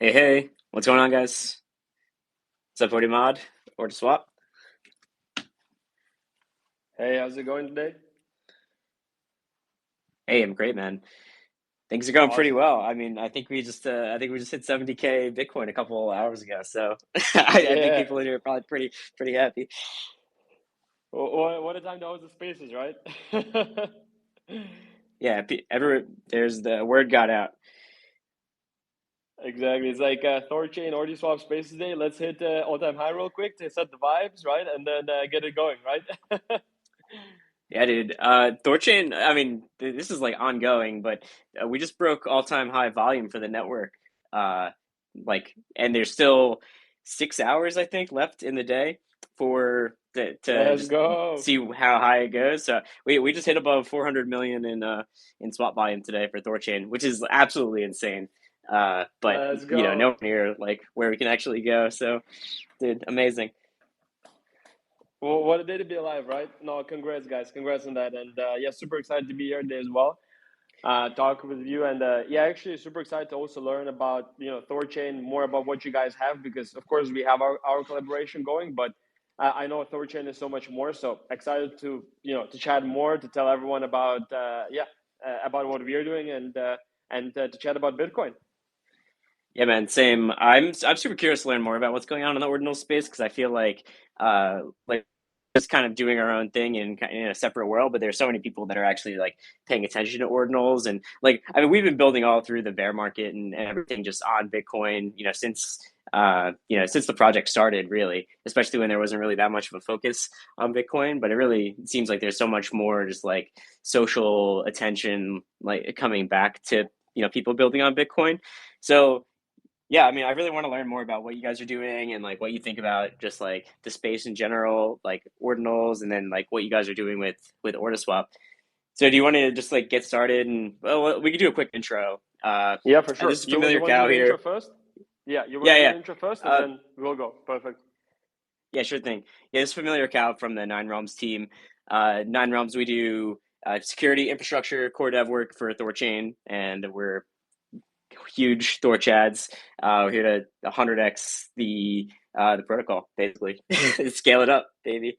Hey, hey, what's going on, guys? What's up, Ordimod? Ordiswap? Hey, how's it going today? Hey, I'm great, man. Things are going pretty Awesome. well. I think we just hit 70K Bitcoin a couple hours ago. So I think Yeah. people in here are probably pretty happy. What a time to host the spaces, right? Yeah, there's the word got out. Exactly. It's like THORChain Ordiswap Spaces Day. Let's hit all-time high real quick to set the vibes, right? And then get it going, right? Yeah, dude. THORChain, I mean, this is like ongoing, but we just broke all-time high volume for the network. Uh, and there's still 6 hours, I think, left in the day to Let's just go. see how high it goes. So we just hit above 400 million in swap volume today for THORChain, which is absolutely insane. But Let's nowhere go. near like where we can actually go. So, dude, amazing. Well, what a day to be alive, right? No, congrats, guys. Congrats on that. And yeah, super excited to be here today as well. Talk with you. And yeah, actually, super excited to also learn about THORChain, more about what you guys have, because of course we have our collaboration going, but I know THORChain is so much more. So excited to to chat more, to tell everyone about about what we are doing, and to chat about Bitcoin. Yeah, man, same. I'm super curious to learn more about what's going on in the ordinal space because I feel like just kind of doing our own thing in a separate world, but there's so many people that are actually like paying attention to ordinals and like I mean we've been building all through the bear market and everything just on Bitcoin, since the project started really, especially when there wasn't really that much of a focus on Bitcoin, but it really seems like there's so much more just like social attention like coming back to people building on Bitcoin. So yeah, I mean, I really want to learn more about what you guys are doing and like what you think about just like the space in general, like ordinals, and then like what you guys are doing with Ordiswap. So, do you want to just like get started and well, we could do a quick intro. Yeah, for This sure. is You Familiar want to do Cow the intro here. first? Yeah, you want Yeah, to do yeah, the intro first, and uh, then we'll go. Perfect. yeah, sure thing. Yeah, this is Familiar Cow from the Nine Realms team. Nine Realms, we do security infrastructure core dev work for THORChain, and we're huge Thor chads. We're here to 100x the protocol, basically. Scale it up, baby.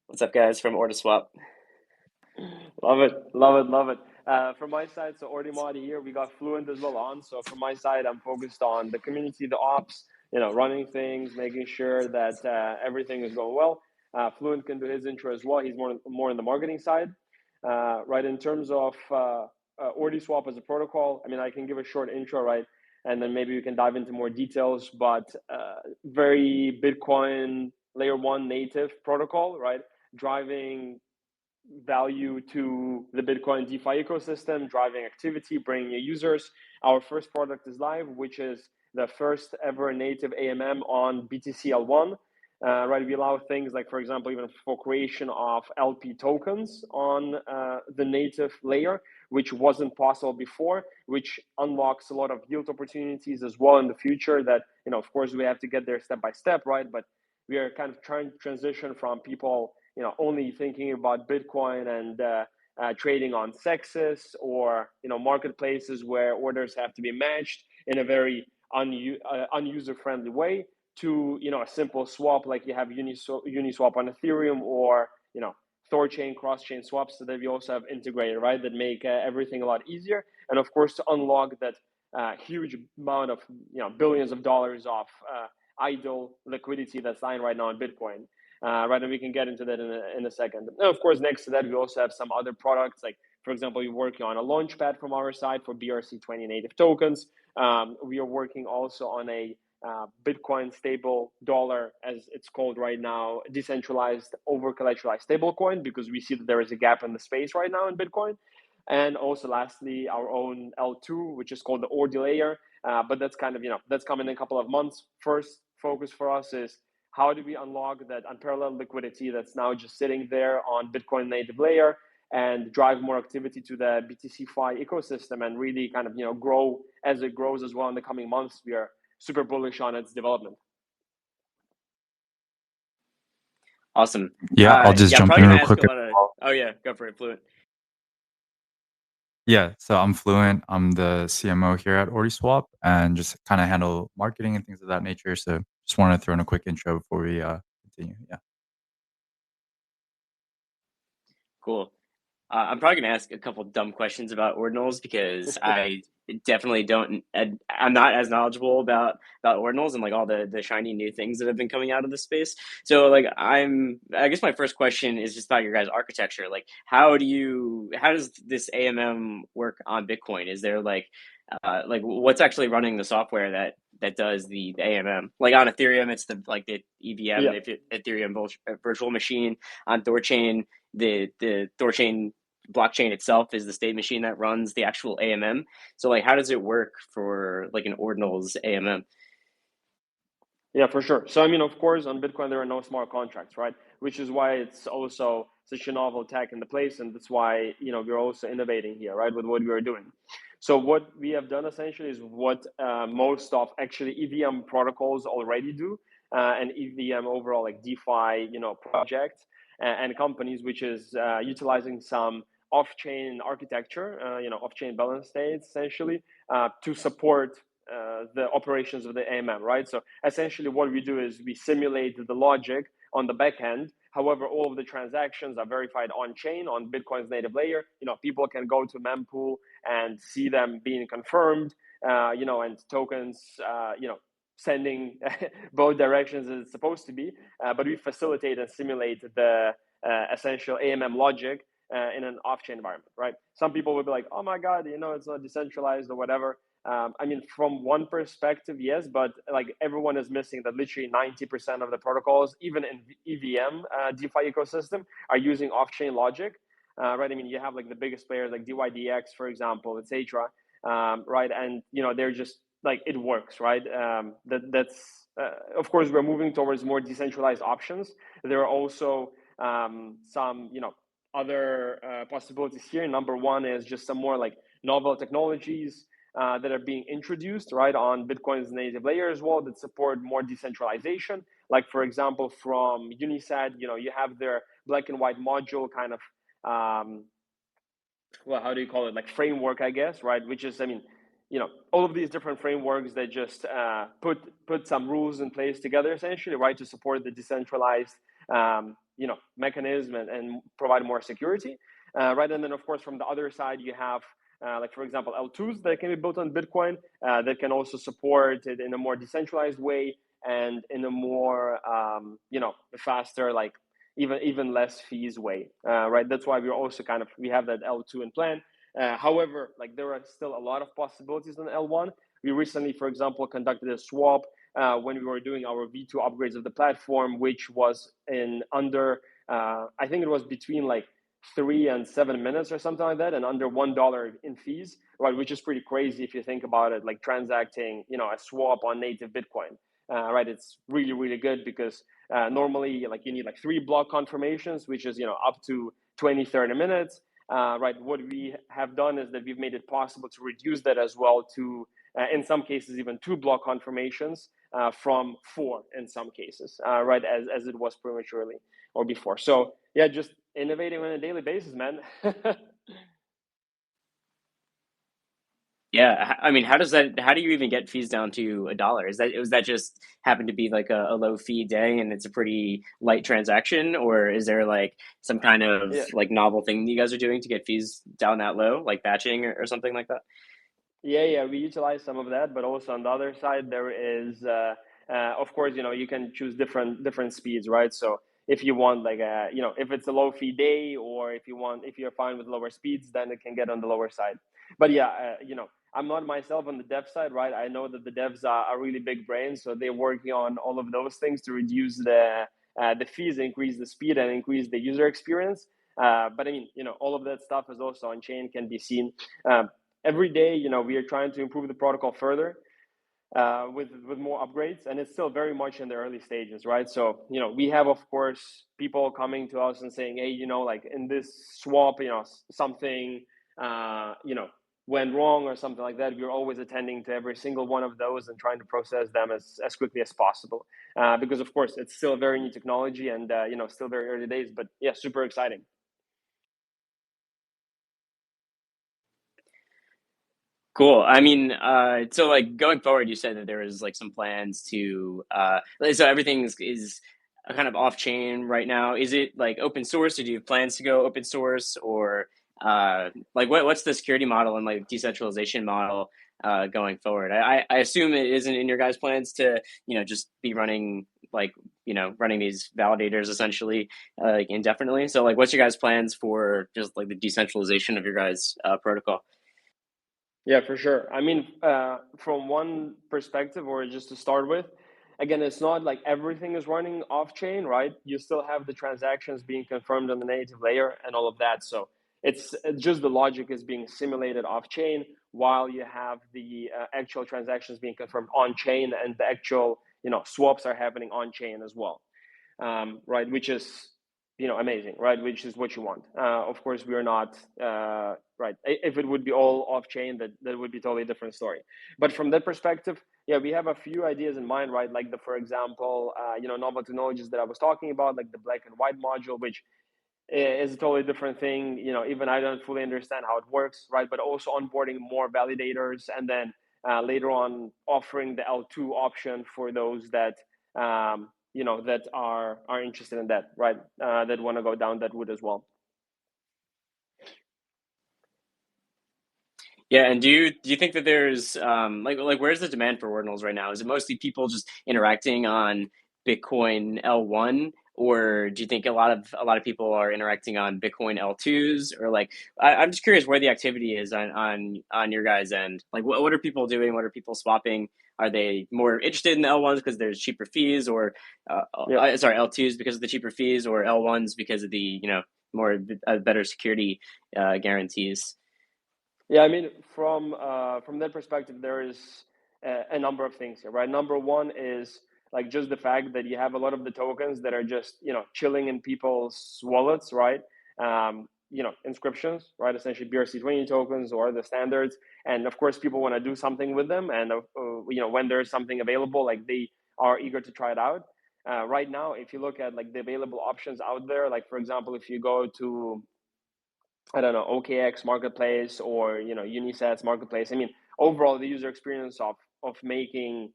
What's up, guys, from Ordiswap? Love it, love it, love it. From my side, so Ordimod here, we got Fluent as well on. So from my side, I'm focused on the community, the ops, running things, making sure that everything is going well. Fluent can do his intro as well. He's more on the marketing side, right? In terms of Ordiswap as a protocol, I mean, I can give a short intro, right? And then maybe we can dive into more details. But very Bitcoin layer one native protocol, right? Driving value to the Bitcoin DeFi ecosystem, driving activity, bringing new users. Our first product is live, which is the first ever native AMM on BTC-L1. Right, we allow things like, for example, even for creation of LP tokens on the native layer, which wasn't possible before, which unlocks a lot of yield opportunities as well in the future. That of course, we have to get there step by step, right? But we are kind of trying to transition from people only thinking about Bitcoin and trading on sexes or marketplaces where orders have to be matched in a very unuser friendly way to a simple swap like you have Uniswap on Ethereum or THORChain cross-chain swaps that we also have integrated, right, that make everything a lot easier, and of course to unlock that huge amount of billions of dollars of idle liquidity that's lying right now in Bitcoin. Right, and we can get into that in a second. And of course, next to that, we also have some other products, like, for example, we're working on a launchpad from our side for BRC20 native tokens. We are working also on a Bitcoin stable dollar, as it's called right now, decentralized over collateralized stablecoin, because we see that there is a gap in the space right now in Bitcoin. And also, lastly, our own L2, which is called the Ordi layer. But that's kind of, that's coming in a couple of months. First focus for us is how do we unlock that unparalleled liquidity that's now just sitting there on Bitcoin native layer and drive more activity to the BTC Fi ecosystem and really kind of grow as it grows as well in the coming months. We are super bullish on its development. Awesome. Yeah, I'll just Yeah, I'm jump probably in gonna real ask quick a as lot of. well. Oh yeah, go for it, Fluent. Yeah, so I'm Fluent. I'm the CMO here at Ordiswap and just kind of handle marketing and things of that nature. So just wanted to throw in a quick intro before we continue. Yeah. Cool. I'm probably going to ask a couple dumb questions about ordinals because I definitely don't. I'm not as knowledgeable about ordinals and like all the shiny new things that have been coming out of the space. So like I guess my first question is just about your guys' architecture. Like how does this AMM work on Bitcoin? Is there like what's actually running the software that does the AMM? Like on Ethereum, it's the EVM, Yeah. the Ethereum virtual machine. On THORChain, the THORChain blockchain itself is the state machine that runs the actual AMM. So like how does it work for like an ordinals AMM? Yeah, for sure. So, I mean, of course, on Bitcoin, there are no smart contracts, right? Which is why it's also such a novel tech in the place. And that's why, we're also innovating here, right, with what we are doing. So, what we have done essentially is what most of actually EVM protocols already do, and EVM overall, like DeFi, projects and companies, which is utilizing some off-chain architecture, off-chain balance states essentially to support the operations of the AMM, right? So essentially, what we do is we simulate the logic on the back end. However, all of the transactions are verified on chain on Bitcoin's native layer. People can go to mempool and see them being confirmed. And tokens, sending both directions as it's supposed to be. But we facilitate and simulate the essential AMM logic in an off-chain environment, right? Some people would be like, "Oh my God, it's not decentralized or whatever." I mean, from one perspective, yes, but like everyone is missing that literally 90% of the protocols, even in EVM DeFi ecosystem, are using off-chain logic, right? I mean, you have like the biggest players like DYDX, for example, etc., right? And they're just like it works, right? That's of course we're moving towards more decentralized options. There are also some other possibilities here. Number one is just some more like novel technologies that are being introduced right on Bitcoin's native layer as well that support more decentralization. Like for example, from Unisat, you have their black and white module kind of well, how do you call it? Like framework, I guess, right? Which is, I mean, all of these different frameworks that just put some rules in place together, essentially, right, to support the decentralized, mechanism and provide more security, right? And then, of course, from the other side, you have like, for example, L2s that can be built on Bitcoin that can also support it in a more decentralized way and in a more, faster, like even less fees way, right? That's why we're also we have that L2 in plan. However, like there are still a lot of possibilities on L1. We recently, for example, conducted a swap when we were doing our V2 upgrades of the platform, which was in under, I think it was between like 3 and 7 minutes or something like that, and under $1 in fees, right? Which is pretty crazy if you think about it, like transacting, a swap on native Bitcoin, right? It's really, really good because normally like you need like 3 block confirmations, which is up to 20-30 minutes, right? What we have done is that we've made it possible to reduce that as well to in some cases even 2 block confirmations from 4 in some cases, right, as it was prematurely or before. So yeah, just innovating on a daily basis, man. Yeah, I mean, how do you even get fees down to $1? Was that just happen to be like a low fee day and it's a pretty light transaction, or is there like some kind of Yeah. like novel thing that you guys are doing to get fees down that low, like batching or something like that? Yeah, we utilize some of that, but also on the other side, there is, of course, you can choose different speeds, right? So if you want like if it's a low fee day, or if you're fine with lower speeds, then it can get on the lower side. But yeah, I'm not myself on the dev side, right? I know that the devs are really big brains, so they're working on all of those things to reduce the fees, increase the speed, and increase the user experience. But I mean, all of that stuff is also on chain, can be seen. Um, every day, we are trying to improve the protocol further with more upgrades, and it's still very much in the early stages, right? So, we have, of course, people coming to us and saying, hey, like in this swap, something, went wrong or something like that. We're always attending to every single one of those and trying to process them as quickly as possible. Because, of course, it's still very new technology and, still very early days, but yeah, super exciting. Cool. I mean, so like going forward, you said that there was like some plans to, so everything is kind of off chain right now. Is it like open source, or do you have plans to go open source, or like what's the security model and like decentralization model going forward? I assume it isn't in your guys' plans to, just be running like, running these validators essentially like indefinitely. So like, what's your guys' plans for just like the decentralization of your guys' protocol? Yeah, for sure. I mean, from one perspective, or just to start with, again, it's not like everything is running off chain, right? You still have the transactions being confirmed on the native layer and all of that. So it's just the logic is being simulated off chain while you have the actual transactions being confirmed on chain, and the actual swaps are happening on chain as well, right? Which is amazing, right? Which is what you want. Of course, we are not right. If it would be all off chain, that would be totally different story. But from that perspective, yeah, we have a few ideas in mind, right? Like for example, novel technologies that I was talking about, like the black and white module, which is a totally different thing. Even I don't fully understand how it works, right? But also onboarding more validators, and then later on offering the L2 option for those that that are interested in that, right? That want to go down that route as well. Yeah, and do you think that there's like where's the demand for ordinals right now? Is it mostly people just interacting on Bitcoin L1, or do you think a lot of people are interacting on Bitcoin L2s, or like I'm just curious where the activity is on your guys' end. Like what are people doing? What are people swapping? Are they more interested in the L1s because there's cheaper fees, or Yeah. sorry, L2s because of the cheaper fees, or L1s because of the more better security guarantees? Yeah, I mean, from that perspective, there is a number of things here, right? Number one is like just the fact that you have a lot of the tokens that are just chilling in people's wallets, right? Inscriptions, right? Essentially BRC20 tokens or the standards, and of course, people want to do something with them, and when there's something available, like they are eager to try it out. Right now, if you look at like the available options out there, like for example, if you go to I don't know, OKX marketplace or Unisat's marketplace. I mean, overall the user experience of making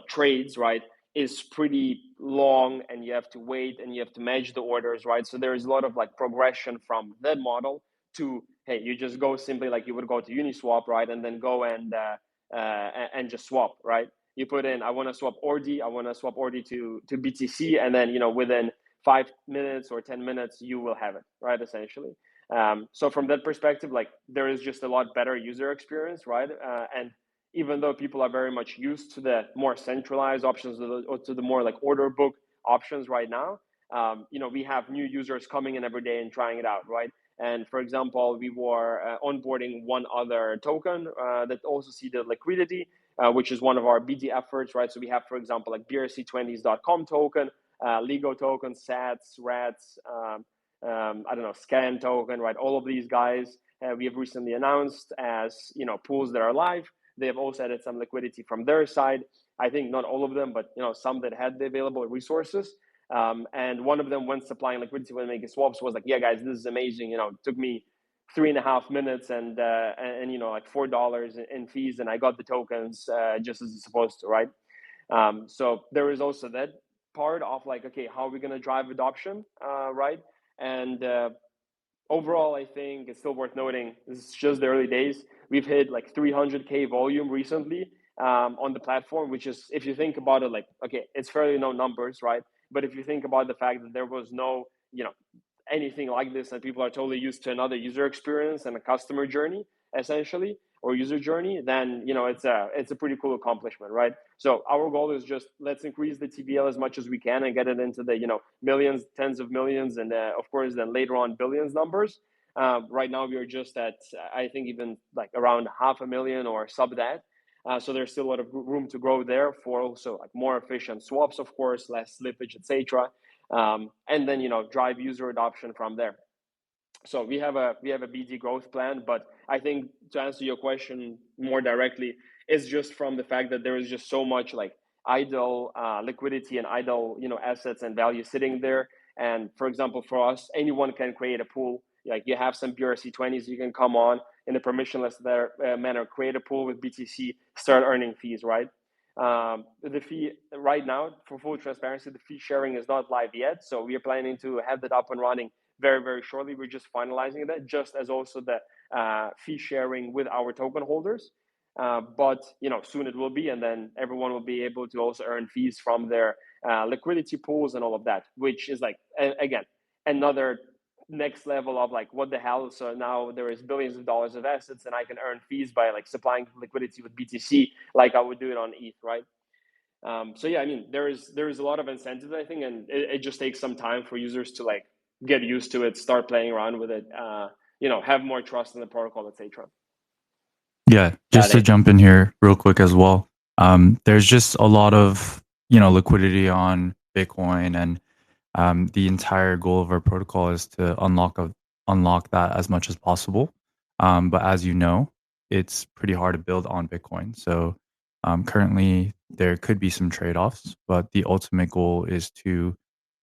trades, right, is pretty long, and you have to wait and you have to match the orders, right? So there is a lot of like progression from that model to, hey, you just go simply like you would go to Uniswap, right, and then go and just swap, right? You put in, I want to swap Ordi, I want to swap Ordi to BTC, and then within 5 minutes or 10 minutes you will have it, right? Essentially. So from that perspective, like there is just a lot better user experience, right? And even though people are very much used to the more centralized options or to the more like order book options right now, we have new users coming in every day and trying it out, right? And for example, we were onboarding one other token that also see the liquidity, which is one of our BD efforts, right? So we have, for example, like BRC20s.com token, Lego token, SATs, RATs, I don't know, Scan token, right? All of these guys we have recently announced as pools that are live. They have also added some liquidity from their side. I think not all of them, but some that had the available resources. And one of them, when supplying liquidity when making swaps, was like, "Yeah, guys, this is amazing. It took me 3.5 minutes and like $4 in fees, and I got the tokens just as it's supposed to, right?" So there is also that part of like, okay, how are we going to drive adoption, right? And overall, I think it's still worth noting, this is just the early days. We've hit like 300K volume recently on the platform, which is, if you think about it, like, okay, it's fairly no numbers, right? But if you think about the fact that there was no, anything like this, and people are totally used to another user experience and a customer journey, essentially, or user journey, then it's a pretty cool accomplishment, right? So our goal is just, let's increase the TBL as much as we can and get it into the millions, tens of millions, and of course then later on billions numbers. Right now we are just at, I think, even like around 500,000 or sub that. So there's still a lot of room to grow there for also like more efficient swaps, of course, less slippage, etc. And then drive user adoption from there. So we have a BD growth plan, but I think to answer your question more directly, it's just from the fact that there is just so much like idle liquidity and idle assets and value sitting there. And for example, for us, anyone can create a pool. Like you have some BRC20s, you can come on, in a permissionless manner, create a pool with BTC, start earning fees, right? The fee right now, for full transparency, the fee sharing is not live yet. So we are planning to have that up and running very, very shortly. We're just finalizing that, just as also the fee sharing with our token holders. But soon it will be, and then everyone will be able to also earn fees from their liquidity pools and all of that, which is like, again, another next level of like, what the hell? So now there is billions of dollars of assets, and I can earn fees by like supplying liquidity with BTC, like I would do it on ETH, right? So yeah, I mean, there is a lot of incentives, I think, and it just takes some time for users to like get used to it, start playing around with it, have more trust in the protocol, etc. Yeah, just to jump in here real quick as well. There's just a lot of liquidity on Bitcoin, and the entire goal of our protocol is to unlock that as much as possible. But as you know, it's pretty hard to build on Bitcoin. So currently, there could be some trade-offs, but the ultimate goal is to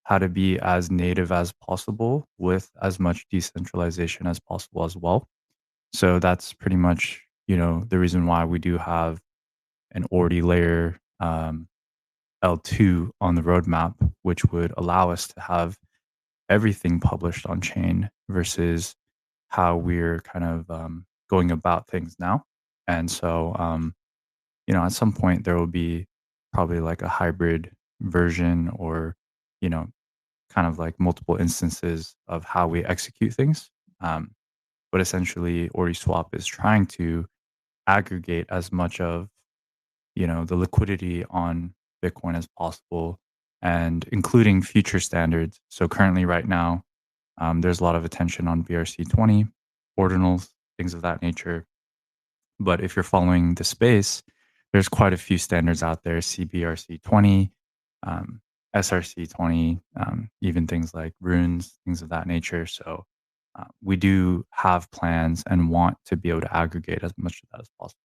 how to be as native as possible with as much decentralization as possible as well. So that's pretty much, the reason why we do have an Ordi layer L2 on the roadmap, which would allow us to have everything published on chain versus how we're kind of going about things now. And so, at some point there will be probably like a hybrid version, or, kind of like multiple instances of how we execute things. But essentially, Ordiswap is trying to aggregate as much of the liquidity on Bitcoin as possible, and including future standards. So currently, right now, there's a lot of attention on BRC20, ordinals, things of that nature. But if you're following the space, there's quite a few standards out there: CBRC20, SRC20, even things like runes, things of that nature. So we do have plans and want to be able to aggregate as much of that as possible.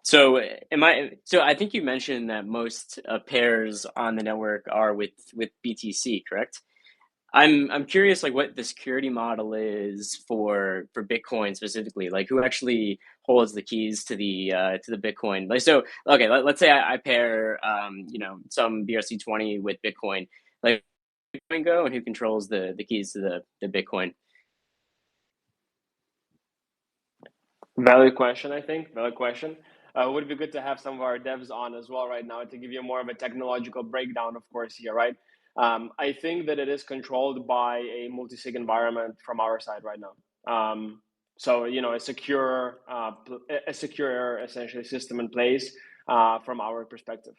So I think you mentioned that most pairs on the network are with BTC, correct? I'm curious, like, what the security model is for Bitcoin specifically. Like, who actually holds the keys to the Bitcoin? Like, so okay, let's say I pair some BRC20 with Bitcoin. Like, Bitcoin go, and who controls the keys to the Bitcoin? Valid question, I think. Valid question. Would be good to have some of our devs on as well right now to give you more of a technological breakdown, of course, here, right? I think that it is controlled by a multi-sig environment from our side right now. So a secure essentially system in place from our perspective.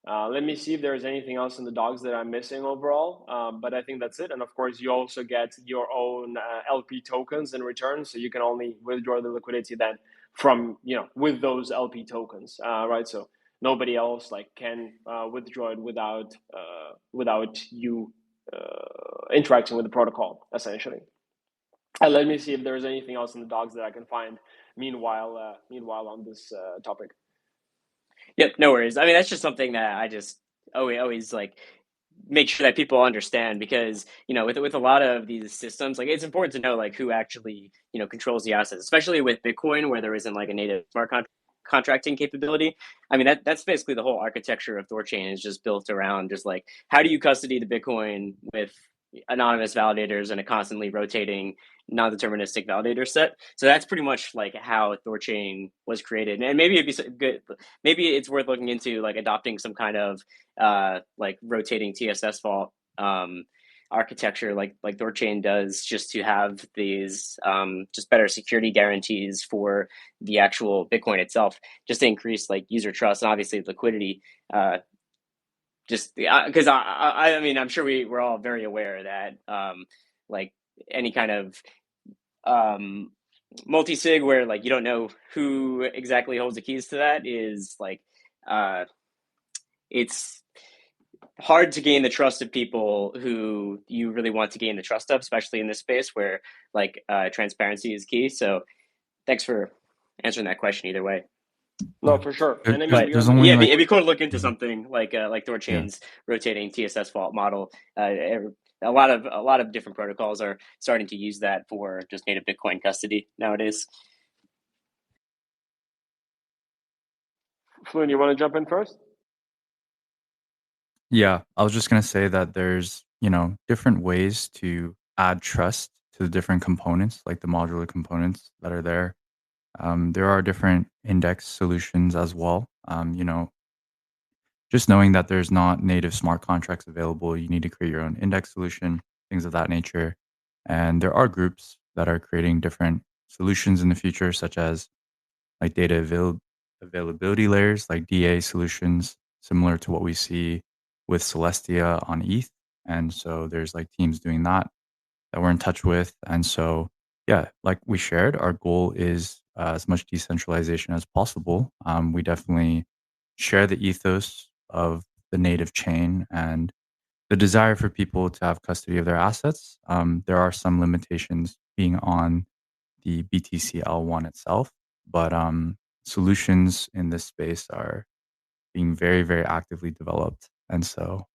Let me see if there's anything else in the docs that I'm missing overall, but I think that's it. And of course, you also get your own LP tokens in return, so you can only withdraw the liquidity then from with those LP tokens, right? So nobody else can withdraw it without you interacting with the protocol, essentially. And let me see if there's anything else in the docs that I can find. Meanwhile, on this topic. Yep, no worries. I mean, that's just something that I just always like make sure that people understand, because with a lot of these systems, like, it's important to know like who actually controls the assets, especially with Bitcoin, where there isn't like a native smart contracting capability. I mean, that's basically the whole architecture of THORChain, is just built around just like, how do you custody the Bitcoin with anonymous validators and a constantly rotating non-deterministic validator set. So that's pretty much like how THORChain was created. And maybe it'd be good, maybe it's worth looking into like adopting some kind of like rotating TSS vault architecture like THORChain does, just to have these just better security guarantees for the actual Bitcoin itself, just to increase like user trust and obviously liquidity. Just because I mean, I'm sure we're all very aware that like any kind of multi-sig where like you don't know who exactly holds the keys to that is like it's hard to gain the trust of people who you really want to gain the trust of, especially in this space where like transparency is key. So thanks for answering that question either way. No, for sure. And I mean, it'd be cool to look into something like THORChain's rotating TSS vault model. a lot of different protocols are starting to use that for just native Bitcoin custody nowadays. Fluent, you want to jump in first? Yeah, I was just gonna say that there's, different ways to add trust to the different components, like the modular components that are there. There are different index solutions as well. Just knowing that there's not native smart contracts available, you need to create your own index solution, things of that nature. And there are groups that are creating different solutions in the future, such as like availability layers, like DA solutions, similar to what we see with Celestia on ETH. And so there's like teams doing that we're in touch with. And so, yeah, like we shared, our goal is as much decentralization as possible. We definitely share the ethos of the native chain and the desire for people to have custody of their assets. There are some limitations being on the BTC L1 itself, but solutions in this space are being very, very actively developed. And so,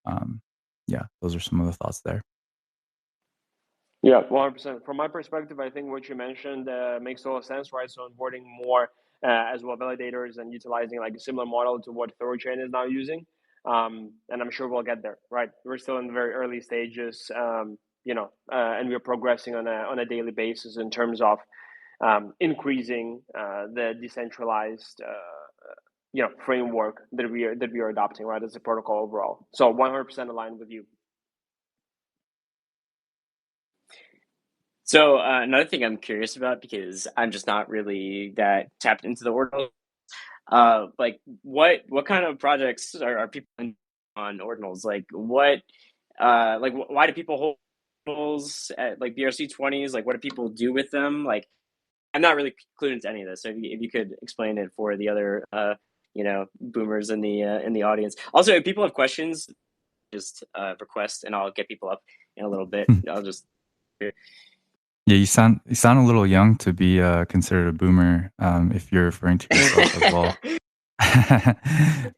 yeah, those are some of the thoughts there. Yeah, 100%. From my perspective, I think what you mentioned makes total sense, right? So onboarding more as well validators and utilizing like a similar model to what THORChain is now using. And I'm sure we'll get there, right? We're still in the very early stages, and we're progressing on a daily basis in terms of increasing the decentralized framework that we are adopting, right, as a protocol overall. So 100% aligned with you. So another thing I'm curious about, because I'm just not really that tapped into the ordinal, like what kind of projects are people on ordinals? Like why do people hold ordinals at like BRC20s? Like what do people do with them? Like I'm not really clued into any of this. So if you could explain it for the other boomers in the audience. Also, if people have questions, just request and I'll get people up in a little bit. Hmm. I'll just Yeah, you sound a little young to be considered a boomer, if you're referring to yourself as well.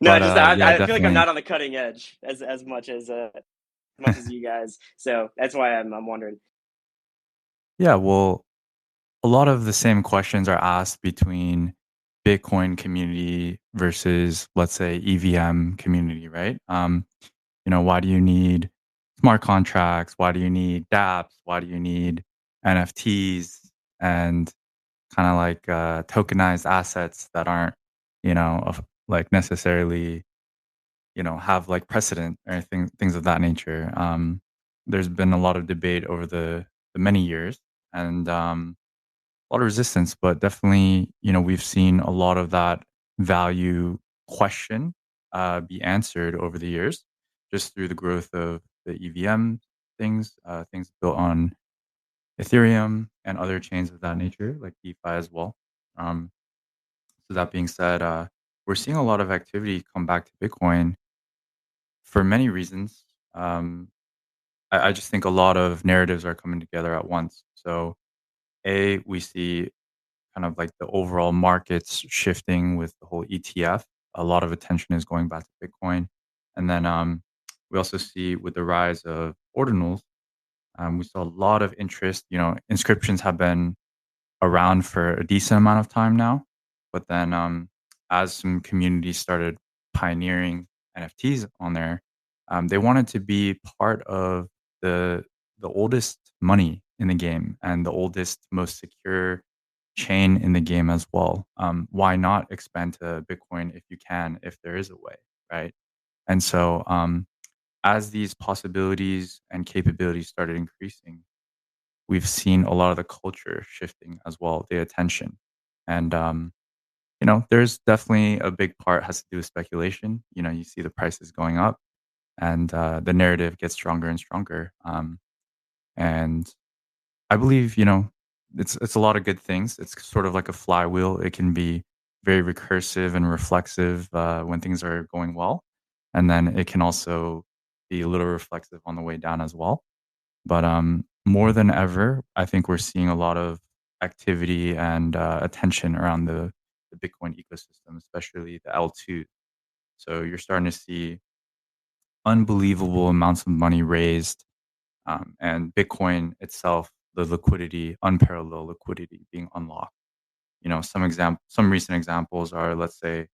No, But just yeah, I feel like I'm definitely. not on the cutting edge as much as you guys. So that's why I'm wondering. Yeah, well, a lot of the same questions are asked between Bitcoin community versus, let's say, EVM community, right? Why do you need smart contracts? Why do you need dApps? Why do you need NFTs and kind of like tokenized assets that aren't, like necessarily, have like precedent or things of that nature. There's been a lot of debate over the many years and a lot of resistance, but definitely, we've seen a lot of that value question be answered over the years just through the growth of the EVM things built on Ethereum and other chains of that nature, like DeFi as well. Um, so that being said, we're seeing a lot of activity come back to Bitcoin for many reasons. I just think a lot of narratives are coming together at once. So, we see kind of like the overall markets shifting with the whole ETF. A lot of attention is going back to Bitcoin. And then we also see with the rise of ordinals, we saw a lot of interest. Inscriptions have been around for a decent amount of time now. But then as some communities started pioneering NFTs on there, they wanted to be part of the oldest money in the game and the oldest, most secure chain in the game as well. Why not expand to Bitcoin if you can, if there is a way, right? And so as these possibilities and capabilities started increasing, we've seen a lot of the culture shifting as well, the attention. And, there's definitely a big part has to do with speculation. You see the prices going up and the narrative gets stronger and stronger. And I believe, it's a lot of good things. It's sort of like a flywheel. It can be very recursive and reflexive when things are going well. And then it can also be a little reflexive on the way down as well. But more than ever, I think we're seeing a lot of activity and attention around the Bitcoin ecosystem, especially the L2. So you're starting to see unbelievable amounts of money raised and Bitcoin itself, the liquidity, unparalleled liquidity being unlocked. Some recent examples are, let's say,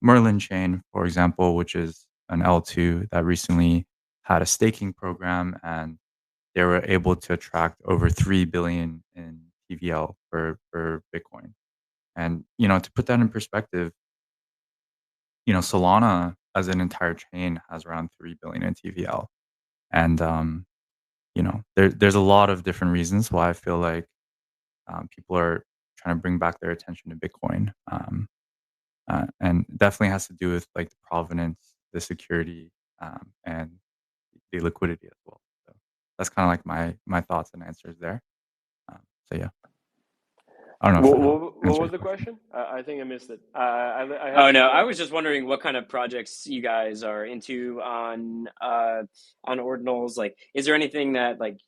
Merlin chain, for example, which is an L2 that recently had a staking program, and they were able to attract over 3 billion in TVL for Bitcoin. And to put that in perspective, Solana as an entire chain has around 3 billion in TVL. And there's a lot of different reasons why I feel like people are trying to bring back their attention to Bitcoin. And definitely has to do with like the provenance, the security, and the liquidity as well. So that's kind of like my thoughts and answers there. So yeah, I don't know if that What answers was your the question. question? I think I missed it. I Oh haven't. no, I was just wondering what kind of projects you guys are into on Ordinals. Like, is there anything that like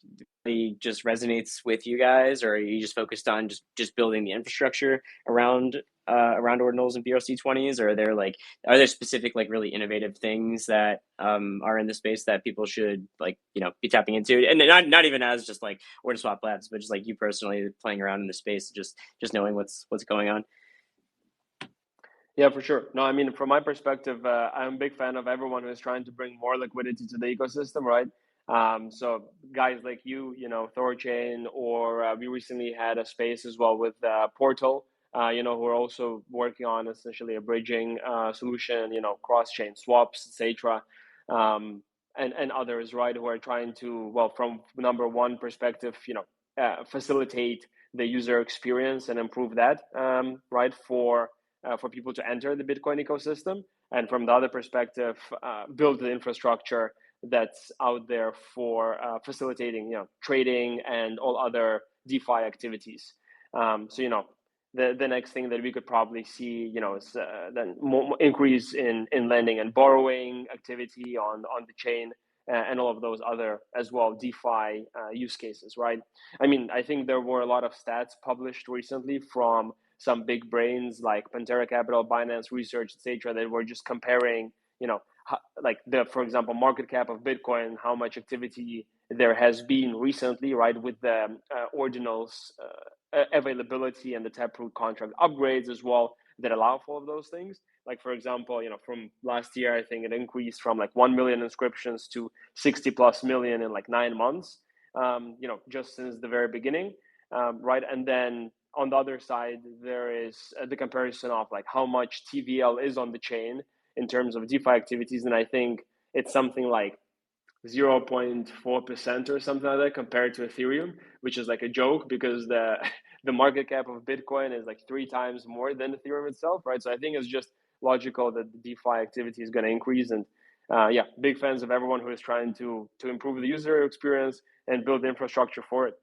really just resonates with you guys, or are you just focused on just building the infrastructure around around Ordinals and BRC20s, or are there specific like really innovative things that are in the space that people should like be tapping into, and not even as just like Ordiswap Labs, but just like you personally playing around in the space, just knowing what's going on. Yeah, for sure. No, I mean, from my perspective, I'm a big fan of everyone who is trying to bring more liquidity to the ecosystem, right? So guys like THORChain, or we recently had a space as well with Portal, who are also working on essentially a bridging solution, cross-chain swaps, etc. And others, right, who are trying to, well, from number one perspective, facilitate the user experience and improve that, right, for people to enter the Bitcoin ecosystem, and from the other perspective, build the infrastructure that's out there for facilitating, trading and all other DeFi activities. So the next thing that we could probably see, is then more increase in lending and borrowing activity on the chain, and all of those other as well DeFi use cases, right? I mean, I think there were a lot of stats published recently from some big brains like Pantera Capital, Binance Research, etc., that were just comparing, like for example, market cap of Bitcoin, how much activity there has been recently, right, with the ordinals availability and the Taproot contract upgrades as well that allow for all of those things. Like, for example, from last year, I think it increased from like 1 million inscriptions to 60 plus million in like 9 months, just since the very beginning, right? And then on the other side, there is the comparison of like how much TVL is on the chain in terms of DeFi activities. And I think it's something like 0.4% or something like that compared to Ethereum, which is like a joke because the market cap of Bitcoin is like 3 times more than Ethereum itself, right? So I think it's just logical that the DeFi activity is going to increase. And yeah, big fans of everyone who is trying to improve the user experience and build the infrastructure for it.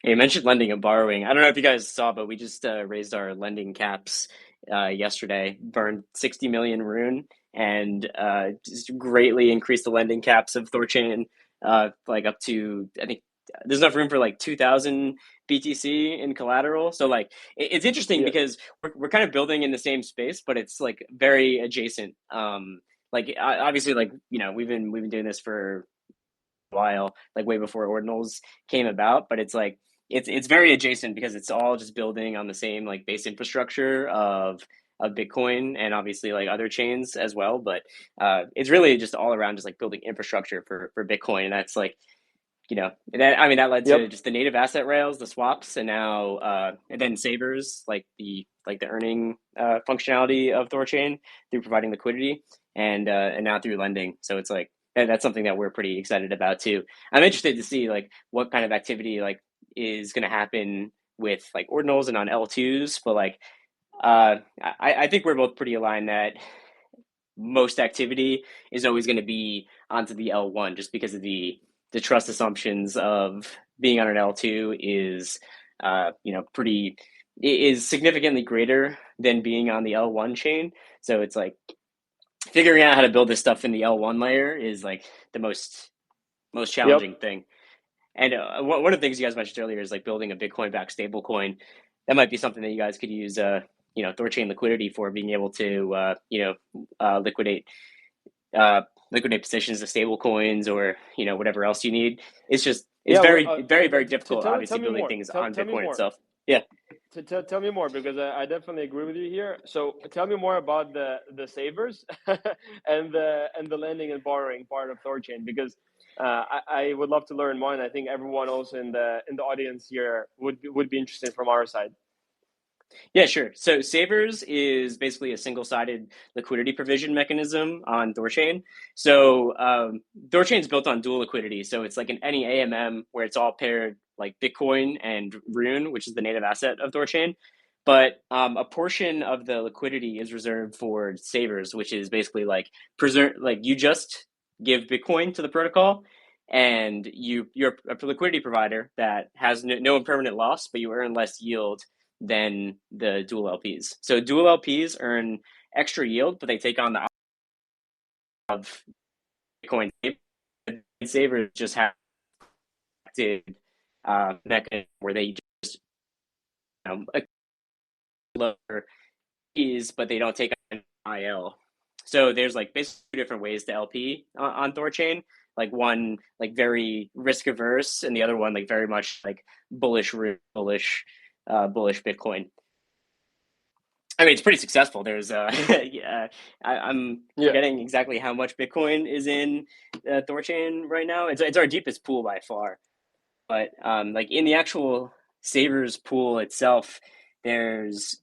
You mentioned lending and borrowing. I don't know if you guys saw, but we just raised our lending caps yesterday, burned 60 million Rune, and just greatly increased the lending caps of THORChain, like up to, I think there's enough room for like 2,000 BTC in collateral. So like it's interesting Yeah. because we're kind of building in the same space, but it's like very adjacent. Like obviously, like we've been doing this for a while, like way before Ordinals came about, but it's very adjacent because it's all just building on the same like base infrastructure of Bitcoin and obviously like other chains as well. But it's really just all around just like building infrastructure for Bitcoin. And that's like, that led to Yep. just the native asset rails, the swaps, and now and then savers, like the earning functionality of THORChain through providing liquidity, and now through lending. So it's like that's something that we're pretty excited about too. I'm interested to see like what kind of activity like is going to happen with like ordinals and on L2s, but like I think we're both pretty aligned that most activity is always going to be onto the L1 just because of the trust assumptions of being on an L2 is pretty is significantly greater than being on the L1 chain. So it's like figuring out how to build this stuff in the L1 layer is like the most Yep. challenging thing. And one of the things you guys mentioned earlier is like building a Bitcoin backed stablecoin. That might be something that you guys could use THORChain liquidity for, being able to liquidate liquidate positions of stable coins or whatever else you need. It's Yeah, well, very difficult, tell obviously, me building more. things on Tell me Bitcoin more. itself. Yeah. Tell me more, because I definitely agree with you here. So tell me more about the savers and the lending and borrowing part of THORChain, because I would love to learn more, and I think everyone also in the audience here would be interested from our side. Yeah, sure. So Savers is basically a single-sided liquidity provision mechanism on THORChain. So THORChain is built on dual liquidity. So it's like any AMM where it's all paired like Bitcoin and Rune, which is the native asset of THORChain. But a portion of the liquidity is reserved for Savers, which is basically like preserve, like you just give Bitcoin to the protocol, and you're a liquidity provider that has no impermanent loss, but you earn less yield than the dual LPs. So dual LPs earn extra yield, but they take on the of Bitcoin. Savers just have to mechanism where they just lower fees, but they don't take on IL. So there's like basically two different ways to LP on THORChain. Like one like very risk averse, and the other one like very much like bullish Bitcoin. I mean, it's pretty successful. There's yeah, I'm Yeah. forgetting exactly how much Bitcoin is in THORChain right now. It's our deepest pool by far. But like in the actual Savers pool itself, there's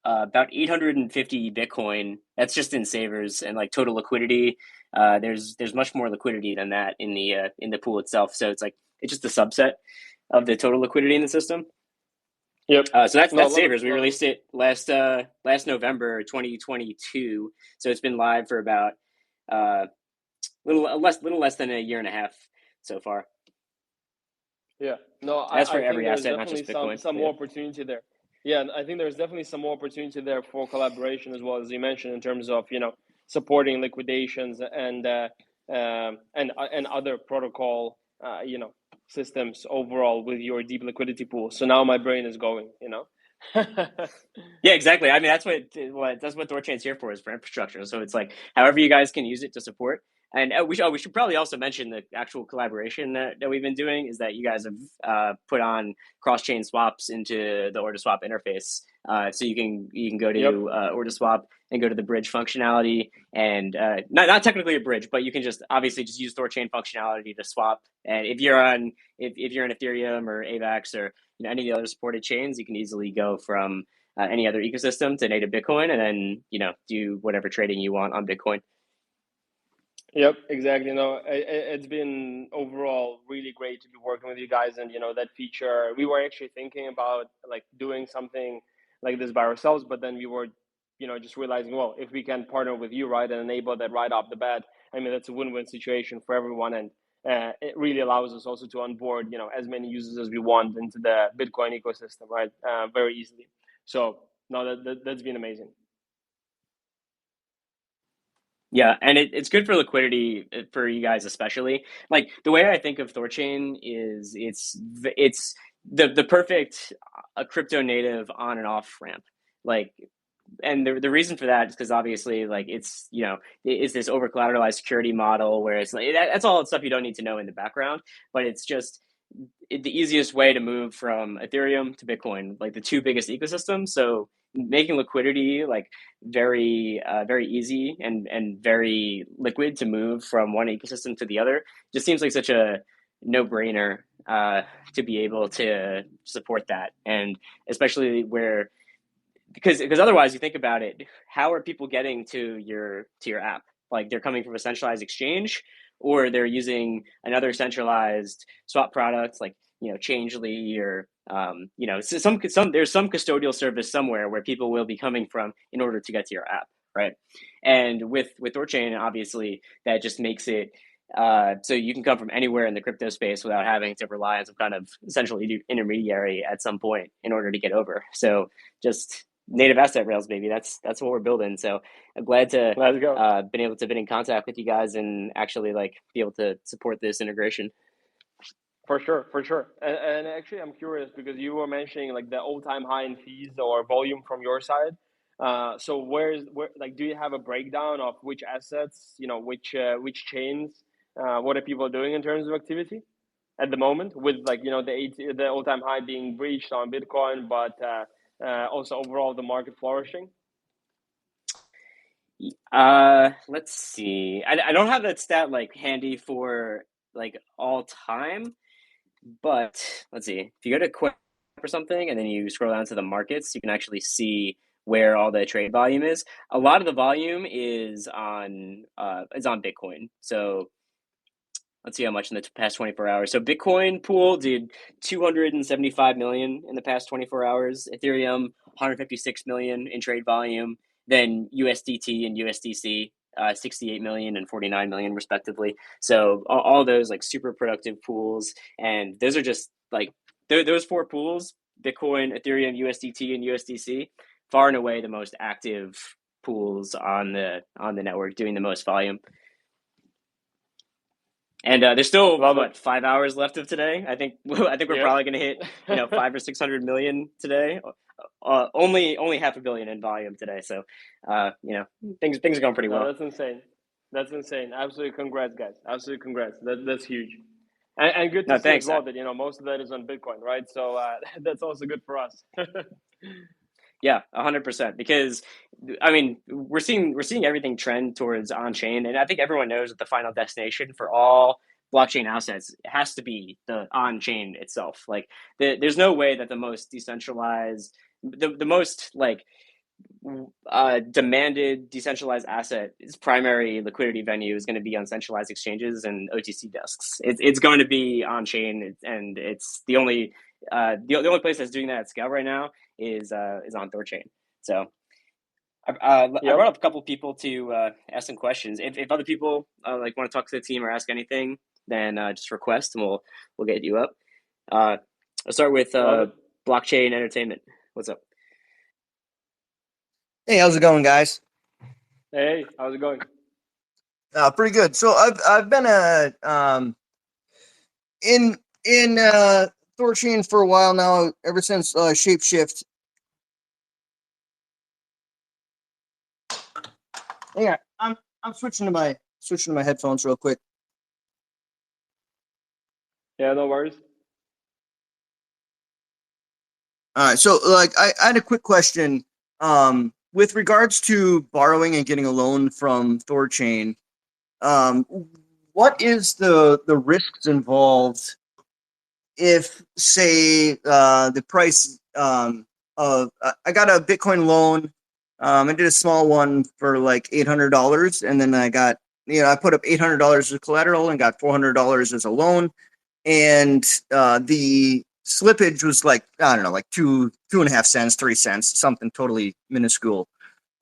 about 850 Bitcoin. That's just in Savers, and like total liquidity. There's much more liquidity than that in the pool itself. So it's just a subset of the total liquidity in the system. Yep. So that's No, love it. Savers. We released it last November 2022. So it's been live for about little less than a year and a half so far. Yeah. No, That's for I think every there's asset, not definitely just Bitcoin. some Yeah. more opportunity there. Yeah, and I think there's definitely some more opportunity there for collaboration as well, as you mentioned, in terms of supporting liquidations and other protocol systems overall with your deep liquidity pool. So now my brain is going. Yeah, exactly. I mean, that's what THORChain's here for, is for infrastructure. So it's like however you guys can use it to support. And we should probably also mention the actual collaboration that we've been doing is that you guys have put on cross-chain swaps into the Ordiswap interface. So you can go Yep. to Ordiswap and go to the bridge functionality, and not technically a bridge, but you can just obviously just use THORChain functionality to swap. And if you're on Ethereum or AVAX or any of the other supported chains, you can easily go from any other ecosystem to native Bitcoin, and then do whatever trading you want on Bitcoin. Yep, exactly. No, it's been overall really great to be working with you guys, and that feature. We were actually thinking about like doing something like this by ourselves, but then we were, just realizing, well, if we can partner with you, right, and enable that right off the bat, I mean, that's a win-win situation for everyone, and it really allows us also to onboard, as many users as we want into the Bitcoin ecosystem, right, very easily. So no, that's been amazing. Yeah, and it's good for liquidity for you guys, especially. Like the way I think of THORChain is it's the perfect crypto native on and off ramp. Like, and the reason for that is because obviously like it's this over collateralized security model where it's like that's all stuff you don't need to know in the background, but it's just the easiest way to move from Ethereum to Bitcoin, like the two biggest ecosystems. So making liquidity like very easy and very liquid to move from one ecosystem to the other just seems like such a no brainer to be able to support that, and especially where because otherwise you think about it, how are people getting to your app? Like they're coming from a centralized exchange, or they're using another centralized swap product like Changely, or some there's some custodial service somewhere where people will be coming from in order to get to your app, right? And with THORChain, obviously that just makes it so you can come from anywhere in the crypto space without having to rely on some kind of central intermediary at some point in order to get over. So just native asset rails, baby. That's what we're building. So I'm glad to Let's go. been able to been in contact with you guys and actually like be able to support this integration. For sure, for sure. And actually, I'm curious because you were mentioning like the all-time high in fees or volume from your side. So where like, do you have a breakdown of which assets, which chains, what are people doing in terms of activity at the moment, with like the all-time high being breached on Bitcoin, but also overall the market flourishing? Let's see. I don't have that stat like handy for like all time, but let's see. If you go to Quick or something and then you scroll down to the markets, you can actually see where all the trade volume is. A lot of the volume is on Bitcoin. So let's see how much in the past 24 hours. So Bitcoin pool did 275 million in the past 24 hours. Ethereum 156 million in trade volume. Then USDT and USDC 68 million and 49 million respectively. So all those like super productive pools, and those are just like those four pools: Bitcoin, Ethereum, USDT, and USDC, far and away the most active pools on the network, doing the most volume. And there's still Love it. 5 hours left of today. I think we're Yep. probably going to hit 5 or 600 million today. Only 500 million in volume today. So things are going pretty No, well. that's insane. That's insane. Absolutely, congrats, guys. Absolutely, congrats. That's huge, and good to No, see as thanks. well that most of that is on Bitcoin, right? So that's also good for us. Yeah, 100%. Because I mean, we're seeing everything trend towards on chain, and I think everyone knows that the final destination for all blockchain assets has to be the on chain itself. Like, there's no way that the most decentralized, the most like demanded decentralized asset, its primary liquidity venue is going to be on centralized exchanges and OTC desks. It's going to be on chain, and it's the only place that's doing that at scale right now is on THORChain. So I Yep. brought up a couple people to ask some questions. If other people like want to talk to the team or ask anything, then just request and we'll get you up. I'll start with Love it. Blockchain Entertainment. What's up? Hey, how's it going, guys? Hey, how's it going? Pretty good. So I've been in THORChain for a while now, ever since Shapeshift. Yeah, I'm switching to my headphones real quick. Yeah, no worries. All right, so like I had a quick question. With regards to borrowing and getting a loan from THORChain, what is the risks involved if, say, the price of I got a Bitcoin loan. I did a small one for like $800, and then I got I put up $800 as collateral and got $400 as a loan, and the slippage was like, I don't know, like 2.5 cents, 3 cents, something totally minuscule.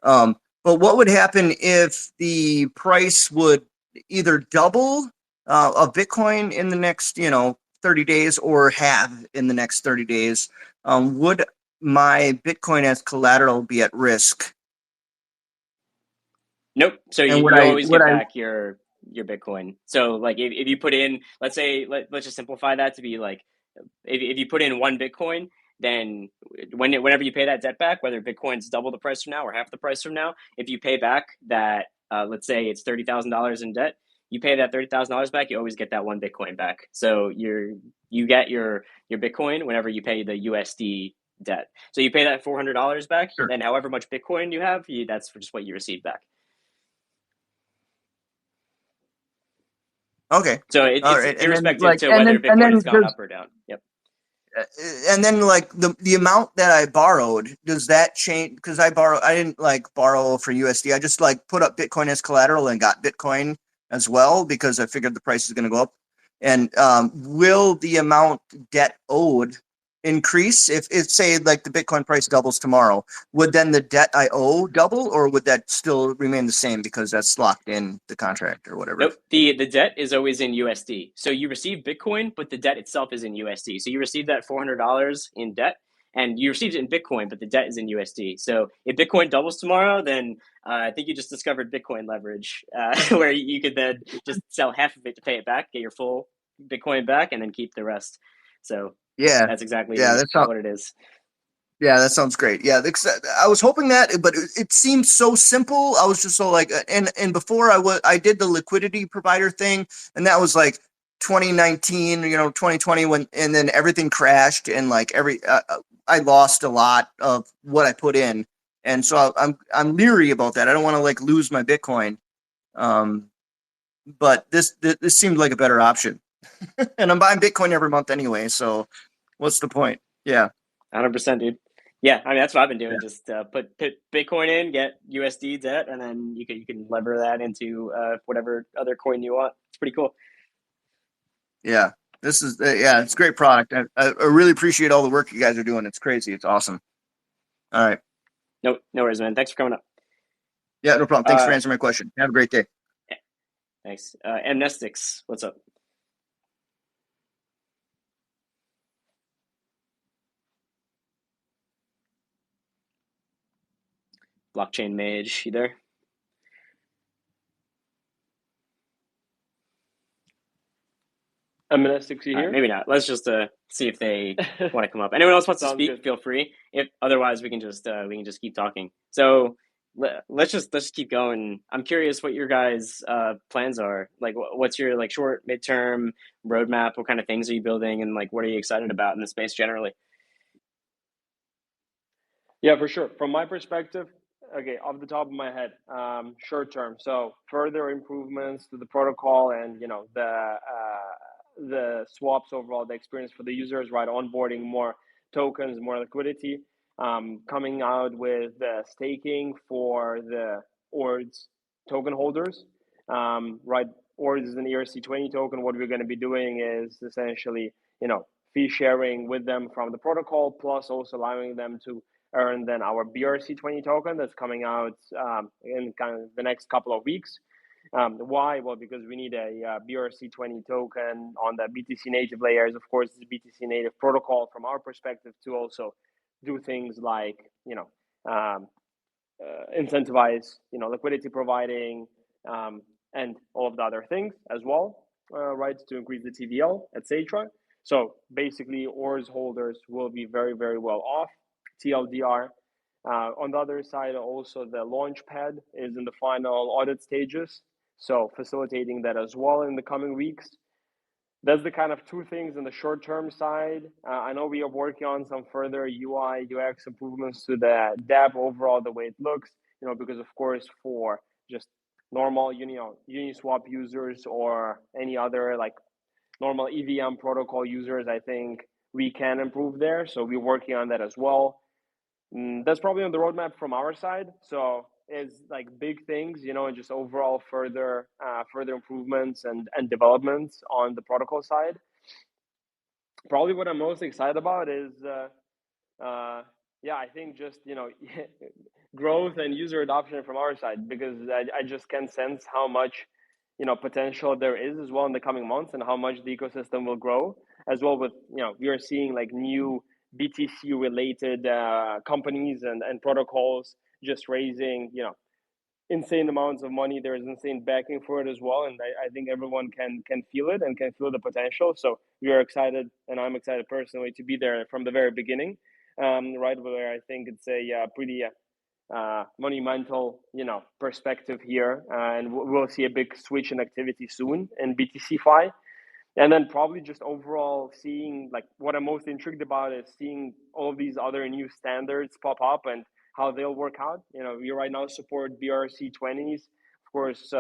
But what would happen if the price would either double of Bitcoin in the next 30 days or halve in the next 30 days? Would my Bitcoin as collateral be at risk? Nope. So And you always get back your Bitcoin. So like if you put in, let's say, let's just simplify that to be like, if you put in 1 Bitcoin, then whenever you pay that debt back, whether Bitcoin's double the price from now or half the price from now, if you pay back that, let's say it's $30,000 in debt, you pay that $30,000 back, you always get that 1 Bitcoin back. So you get your Bitcoin whenever you pay the USD debt. So you pay that $400 back, Sure. then however much Bitcoin you have, that's just what you receive back. Okay. So it's right. irrespective to whether Bitcoin has gone up or down. Yep. And then like the amount that I borrowed, does that change? Because I didn't like borrow for USD. I just like put up Bitcoin as collateral and got Bitcoin as well because I figured the price is going to go up. And will the amount debt owed increase if say like the Bitcoin price doubles tomorrow? Would then the debt I owe double, or would that still remain the same because that's locked in the contract or whatever? Nope. The debt is always in USD. So you receive Bitcoin, but the debt itself is in USD. So you receive that $400 in debt, and you received it in Bitcoin, but the debt is in USD. So if Bitcoin doubles tomorrow, then I think you just discovered Bitcoin leverage, where you could then just sell half of it to pay it back, get your full Bitcoin back, and then keep the rest. So Yeah, that's exactly that's how. what it is. Yeah, that sounds great. Yeah, I was hoping that, but it seemed so simple. I was just so like, and before I did the liquidity provider thing, and that was like 2019, 2020 when, and then everything crashed, and like I lost a lot of what I put in, and so I'm leery about that. I don't want to like lose my Bitcoin. Um, but this seemed like a better option, and I'm buying Bitcoin every month anyway. So what's the point? Yeah. 100%, dude. Yeah, I mean that's what I've been Yeah. doing. Just put Bitcoin in, get USD debt, and then you can lever that into whatever other coin you want. It's pretty cool. Yeah, this is it's a great product. I really appreciate all the work you guys are doing. It's crazy. It's awesome. All right. No worries, man. Thanks for coming up. Yeah, no problem. Thanks for answering my question. Have a great day. Thanks. Amnestics, what's up? Blockchain Mage, you there? Amnestics, you here? Maybe not. Let's just see if they want to come up. Anyone else wants to Sounds speak? good. Feel free. If otherwise, we can just keep talking. So let's just keep going. I'm curious what your guys' plans are. Like, what's your like short, midterm roadmap? What kind of things are you building, and like, what are you excited about in the space generally? Yeah, for sure. From my perspective, okay, off the top of my head, short term. So further improvements to the protocol and the swaps overall, the experience for the users, right? Onboarding more tokens, more liquidity. Coming out with the staking for the ORDS token holders, right? ORDS is an ERC20 token. What we're going to be doing is essentially, fee sharing with them from the protocol, plus also allowing them to earn then our BRC20 token that's coming out in kind of the next couple of weeks. Why? Well, because we need a BRC20 token on the BTC native layers. Of course, the BTC native protocol from our perspective to also do things like, incentivize, liquidity providing, and all of the other things as well, right, to increase the TVL, etc. So basically, ORS holders will be very, very well off. TLDR. On the other side, also the launch pad is in the final audit stages, so facilitating that as well in the coming weeks. That's the kind of two things in the short term side. I know we are working on some further UI UX improvements to the dApp overall, the way it looks, because of course for just normal Uniswap users or any other like normal EVM protocol users, I think we can improve there. So we're working on that as well. That's probably on the roadmap from our side. So it's like big things, and just overall further improvements and developments on the protocol side. Probably what I'm most excited about is I think just growth and user adoption from our side, because I just can sense how much potential there is as well in the coming months, and how much the ecosystem will grow as well. With we are seeing like new BTC related companies and protocols just raising insane amounts of money. There is insane backing for it as well, and I think everyone can feel it and can feel the potential. So we are excited, and I'm excited personally to be there from the very beginning, right, where I think it's a pretty monumental perspective here, and we'll see a big switch in activity soon in BTC-Fi. And then probably just overall seeing, like, what I'm most intrigued about is seeing all of these other new standards pop up and how they'll work out. We right now support BRC20s, of course,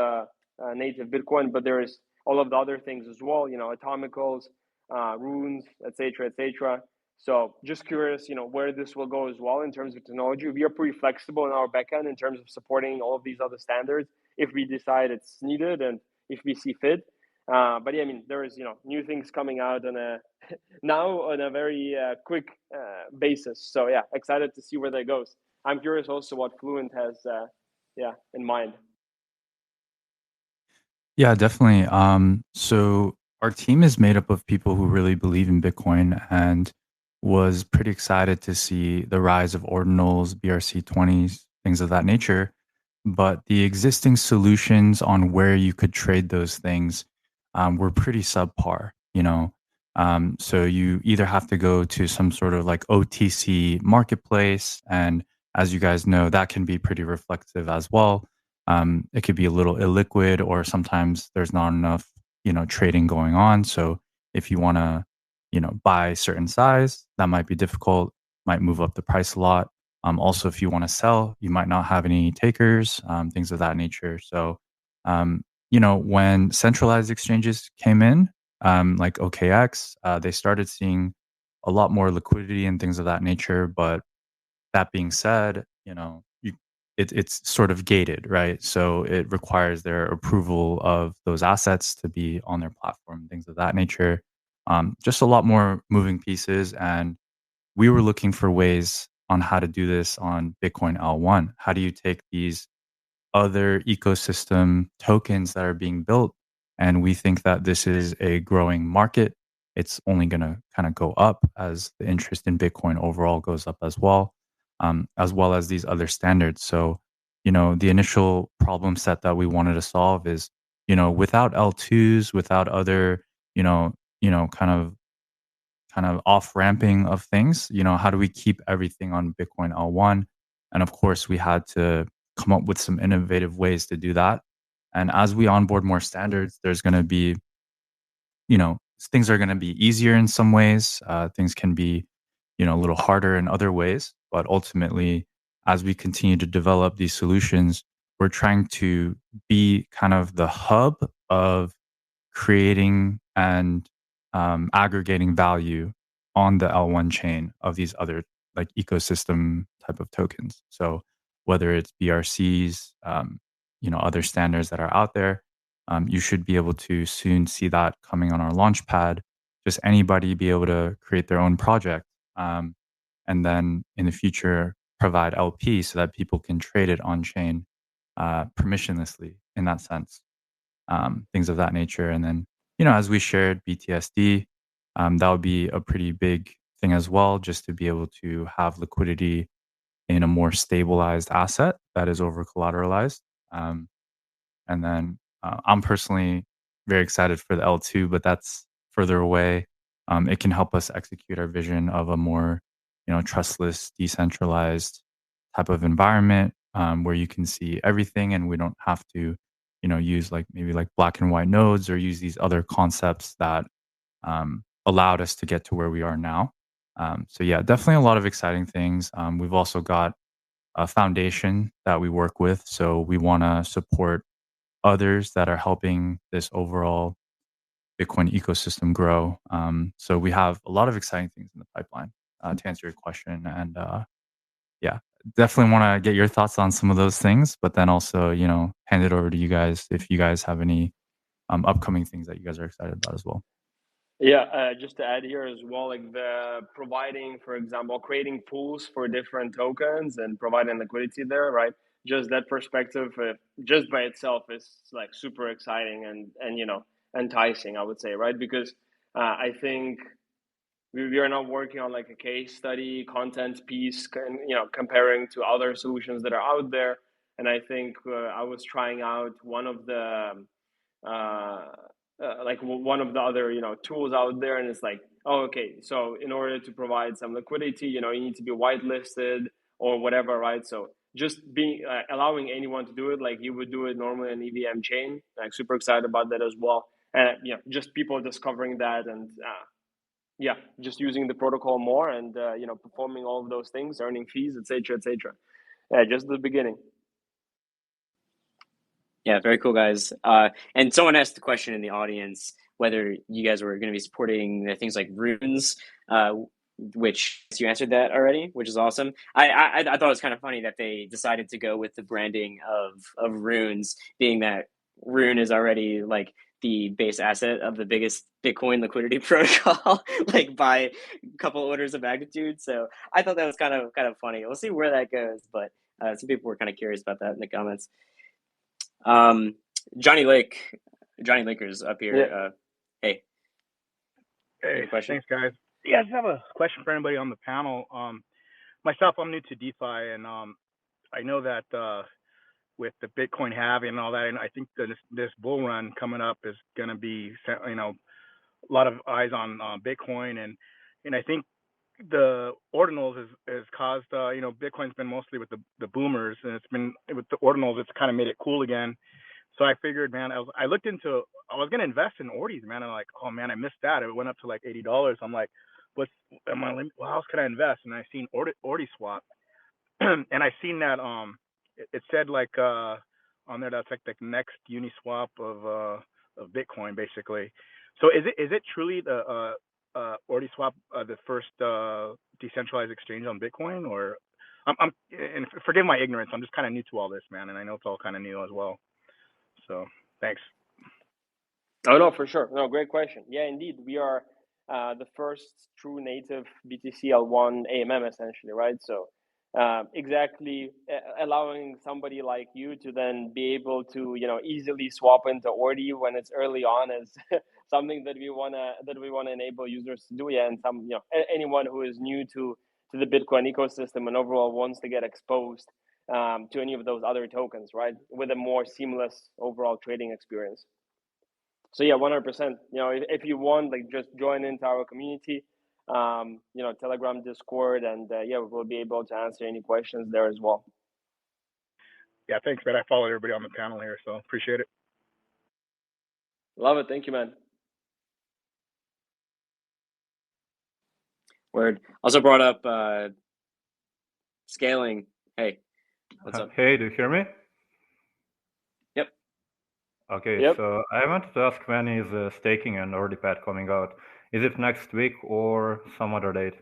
native Bitcoin, but there is all of the other things as well, atomicals, runes, etc., etc. So just curious, where this will go as well in terms of technology. We are pretty flexible in our backend in terms of supporting all of these other standards if we decide it's needed and if we see fit. But yeah, I mean, there is new things coming out now on a very quick basis. So yeah, excited to see where that goes. I'm curious also what Fluent has in mind. Yeah, definitely. So our team is made up of people who really believe in Bitcoin, and was pretty excited to see the rise of ordinals, BRC20s, things of that nature. But the existing solutions on where you could trade those things were pretty subpar. So you either have to go to some sort of like OTC marketplace, and as you guys know, that can be pretty reflective as well. It could be a little illiquid, or sometimes there's not enough, trading going on. So if you want to, buy certain size, that might be difficult, might move up the price a lot. Also, if you want to sell, you might not have any takers, things of that nature. So, when centralized exchanges came in, like OKX, they started seeing a lot more liquidity and things of that nature. But that being said, it's sort of gated, right? So it requires their approval of those assets to be on their platform, things of that nature. Just a lot more moving pieces, and we were looking for ways on how to do this on Bitcoin L1. How do you take these other ecosystem tokens that are being built? And we think that this is a growing market. It's only going to kind of go up as the interest in Bitcoin overall goes up as well as these other standards. So, the initial problem set that we wanted to solve is, without L2s, without other, kind of off ramping of things, how do we keep everything on Bitcoin L1? And of course, we had to come up with some innovative ways to do that. And as we onboard more standards, there's going to be, things are going to be easier in some ways. Things can be, a little harder in other ways. But ultimately, as we continue to develop these solutions, we're trying to be kind of the hub of creating and aggregating value on the L1 chain of these other like ecosystem type of tokens. So whether it's BRCs, other standards that are out there, you should be able to soon see that coming on our launch pad. Just anybody be able to create their own project, and then in the future provide LP so that people can trade it on chain permissionlessly in that sense, things of that nature. And then, as we shared BTSD, that would be a pretty big thing as well, just to be able to have liquidity in a more stabilized asset that is over collateralized. And then I'm personally very excited for the L2, but that's further away. It can help us execute our vision of a more, trustless, decentralized type of environment, where you can see everything and we don't have to, use like maybe like black and white nodes or use these other concepts that allowed us to get to where we are now. So yeah, definitely a lot of exciting things. We've also got a foundation that we work with, so we want to support others that are helping this overall Bitcoin ecosystem grow. So we have a lot of exciting things in the pipeline, to answer your question. And yeah, definitely want to get your thoughts on some of those things, but then also, hand it over to you guys if you guys have any upcoming things that you guys are excited about as well. Yeah, just to add here as well, like the providing, for example, creating pools for different tokens and providing liquidity there, right? Just that perspective, just by itself, is like super exciting and enticing, I would say, right? Because I think we are now working on like a case study content piece, comparing to other solutions that are out there. And I think I was trying out one of the uh, one of the other tools out there, and it's like, oh, okay, so in order to provide some liquidity, you need to be whitelisted or whatever, right? So just being allowing anyone to do it like you would do it normally on EVM chain, like super excited about that as well. And just people discovering that, and yeah, just using the protocol more, and performing all of those things, earning fees, etc., etc. Yeah, just the beginning. Yeah, very cool, guys. And someone asked the question in the audience whether you guys were going to be supporting things like runes, which you answered that already, which is awesome. I thought it was kind of funny that they decided to go with the branding of runes, being that rune is already like the base asset of the biggest Bitcoin liquidity protocol, like by a couple orders of magnitude. So I thought that was kind of funny. We'll see where that goes, but some people were kind of curious about that in the comments. Um, Johnny Lake, Johnny Lakers up here. Yeah. Hey, Hey, question? thanks, guys. Yeah, I just have a question for anybody on the panel. Myself, I'm new to DeFi, and I know that with the Bitcoin halving and all that, and I think that this bull run coming up is going to be, a lot of eyes on Bitcoin, and I think the ordinals has caused Bitcoin's been mostly with the boomers, and it's been with the ordinals, it's kind of made it cool again. So I figured, man, I looked into, I was gonna invest in Ordis, man. I'm like, oh man, I missed that. It went up to like $80. I'm like, what else could I invest? And I seen Ordiswap, and I seen that it said like on there that's like the next Uniswap of Bitcoin basically. So is it truly the Ordiswap the first decentralized exchange on Bitcoin, or I'm and forgive my ignorance, I'm just kind of new to all this, man, and I know it's all kind of new as well. So thanks. Oh no, for sure. No, great question. Yeah, indeed, we are the first true native BTC L1 AMM essentially, right? So exactly allowing somebody like you to then be able to easily swap into Ordi when it's early on is something that we wanna enable users to do. Yeah, and anyone who is new to the Bitcoin ecosystem and overall wants to get exposed to any of those other tokens, right, with a more seamless overall trading experience. So yeah, 100%. If you want, like, just join into our community, Telegram, Discord, and yeah, we'll be able to answer any questions there as well. Yeah, thanks, man. I followed everybody on the panel here, so appreciate it. Love it. Thank you, man. Word. Also brought up scaling. Hey, what's up? Hey, do you hear me? Yep. Okay, Yep. so I wanted to ask, when is staking and Ordipad coming out? Is it next week or some other date?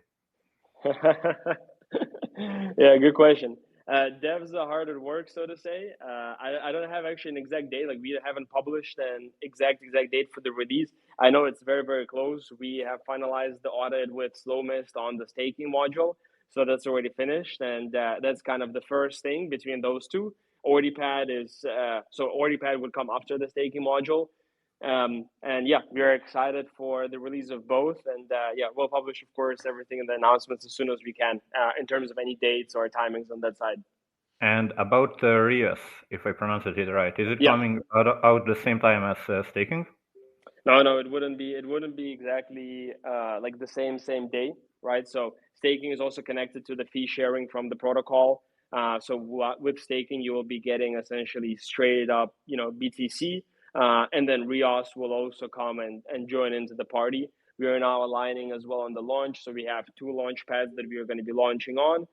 Yeah, good question. Devs are hard at work, so to say. I don't have actually an exact date. Like, we haven't published an exact date for the release. I know it's very, very close. We have finalized the audit with Slow Mist on the staking module, so that's already finished, and that's kind of the first thing between those two. Ordipad Ordipad would come after the staking module. And yeah, we're excited for the release of both, and yeah, we'll publish, of course, everything in the announcements as soon as we can, in terms of any dates or timings on that side. And about Rios, if I pronounce it right, is it Yeah. coming out the same time as staking? No, it wouldn't be exactly like the same day, right? So staking is also connected to the fee sharing from the protocol. So with staking, you will be getting essentially straight up, BTC, and then Rios will also come and join into the party. We are now aligning as well on the launch, so we have 2 launch pads that we are going to be launching on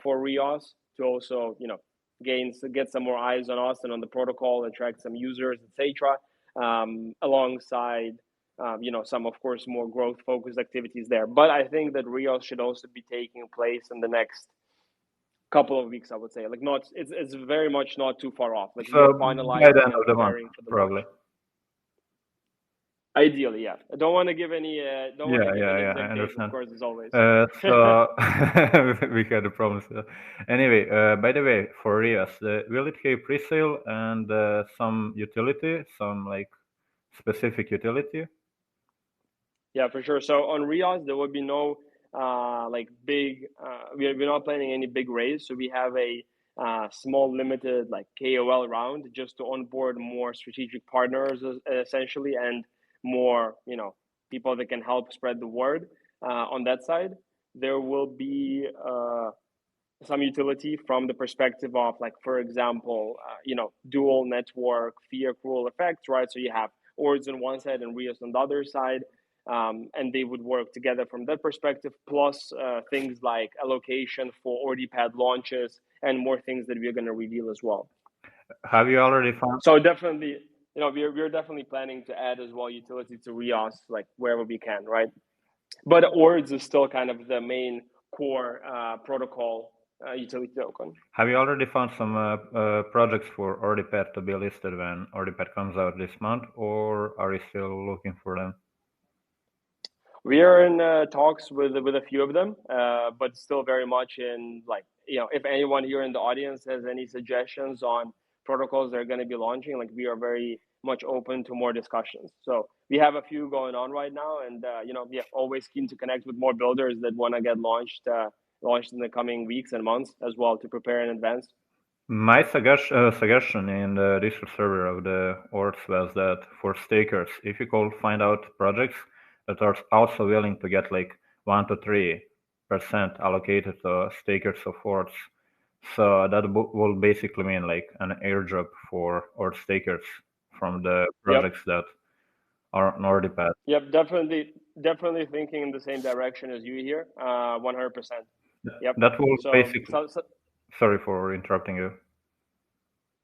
for Rios to also, get some more eyes on us and on the protocol, attract some users, etc. Alongside some, of course, more growth focused activities there. But I think that Rios should also be taking place in the next couple of weeks, I would say. Like, it's very much not too far off. Like, So we're by the finalizing end and of the month, preparing for the probably. launch. Ideally, yeah. I don't want to give any exact I dates, understand. of course, as always. So we had a problem. Anyway, by the way, for Rios, will it have pre-sale and some utility, some like specific utility? Yeah, for sure. So on Rios, there will be no like big. We're not planning any big raise. So we have a small, limited, like, KOL round just to onboard more strategic partners, essentially, and more people that can help spread the word on that side. There will be some utility from the perspective of, like, for example, dual network fee accrual effects, right? So you have Ords on one side and Rios on the other side, and they would work together from that perspective, plus things like allocation for Ordipad launches and more things that we're going to reveal as well. Have you already found? So definitely, we're definitely planning to add as well utility to Rios, like, wherever we can, right? But Ords is still kind of the main core protocol utility token. Have you already found some projects for Ordipad to be listed when Ordipad comes out this month, or are you still looking for them? We are in talks with a few of them, but still very much in, like, if anyone here in the audience has any suggestions on protocols that are going to be launching, like, we are very much open to more discussions. So we have a few going on right now, and always keen to connect with more builders that want to get launched in the coming weeks and months as well, to prepare in advance. My suggestion in the Discord server of the orgs was that for stakers, if you could find out projects that are also willing to get like 1 to 3% allocated to stakers of orgs, so that will basically mean like an airdrop for or stakers from the projects that are on Ordiswap. Yep, definitely thinking in the same direction as you here. 100%. Yep. That will basically. So, sorry for interrupting you.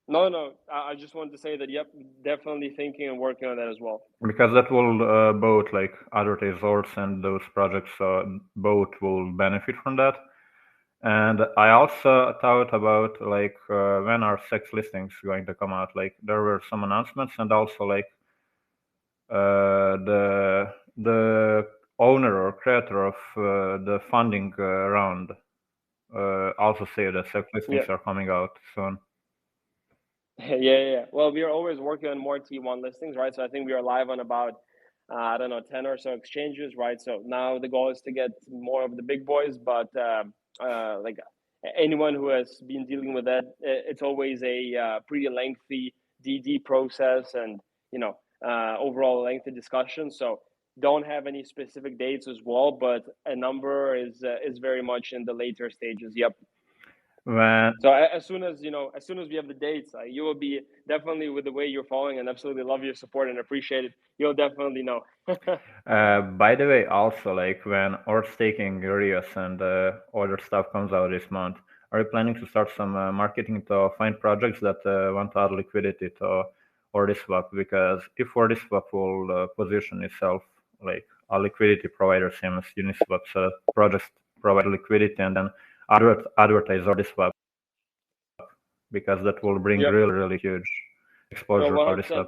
No. I just wanted to say that. Yep, definitely thinking and working on that as well. Because that will both like advertisers and those projects both will benefit from that. And I also thought about like when are sex listings going to come out? Like there were some announcements, and also like the owner or creator of the funding round also say that sex listings are coming out soon. Yeah. Well, we are always working on more T1 listings, right? So I think we are live on about I don't know 10 or so exchanges, right? So now the goal is to get more of the big boys, but like anyone who has been dealing with that, it's always a pretty lengthy DD process and overall lengthy discussion. So don't have any specific dates as well, but a number is very much in the later stages. Yep. So as soon as we have the dates, you will be definitely, with the way you're following, and absolutely love your support and appreciate it. You'll definitely know. By the way, also like when or staking Rios and other stuff comes out this month, are you planning to start some marketing to find projects that want to add liquidity to Ordiswap? Because if Ordiswap will position itself like a liquidity provider, same as Uniswap's projects provide liquidity, and then advertise Ordiswap, because that will bring really huge exposure to Ordiswap.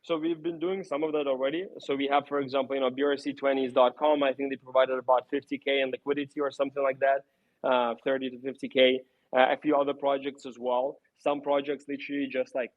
So we've been doing some of that already. So we have, for example, brc20s.com. I think they provided about 50K in liquidity or something like that, 30 to 50K. A few other projects as well. Some projects literally just like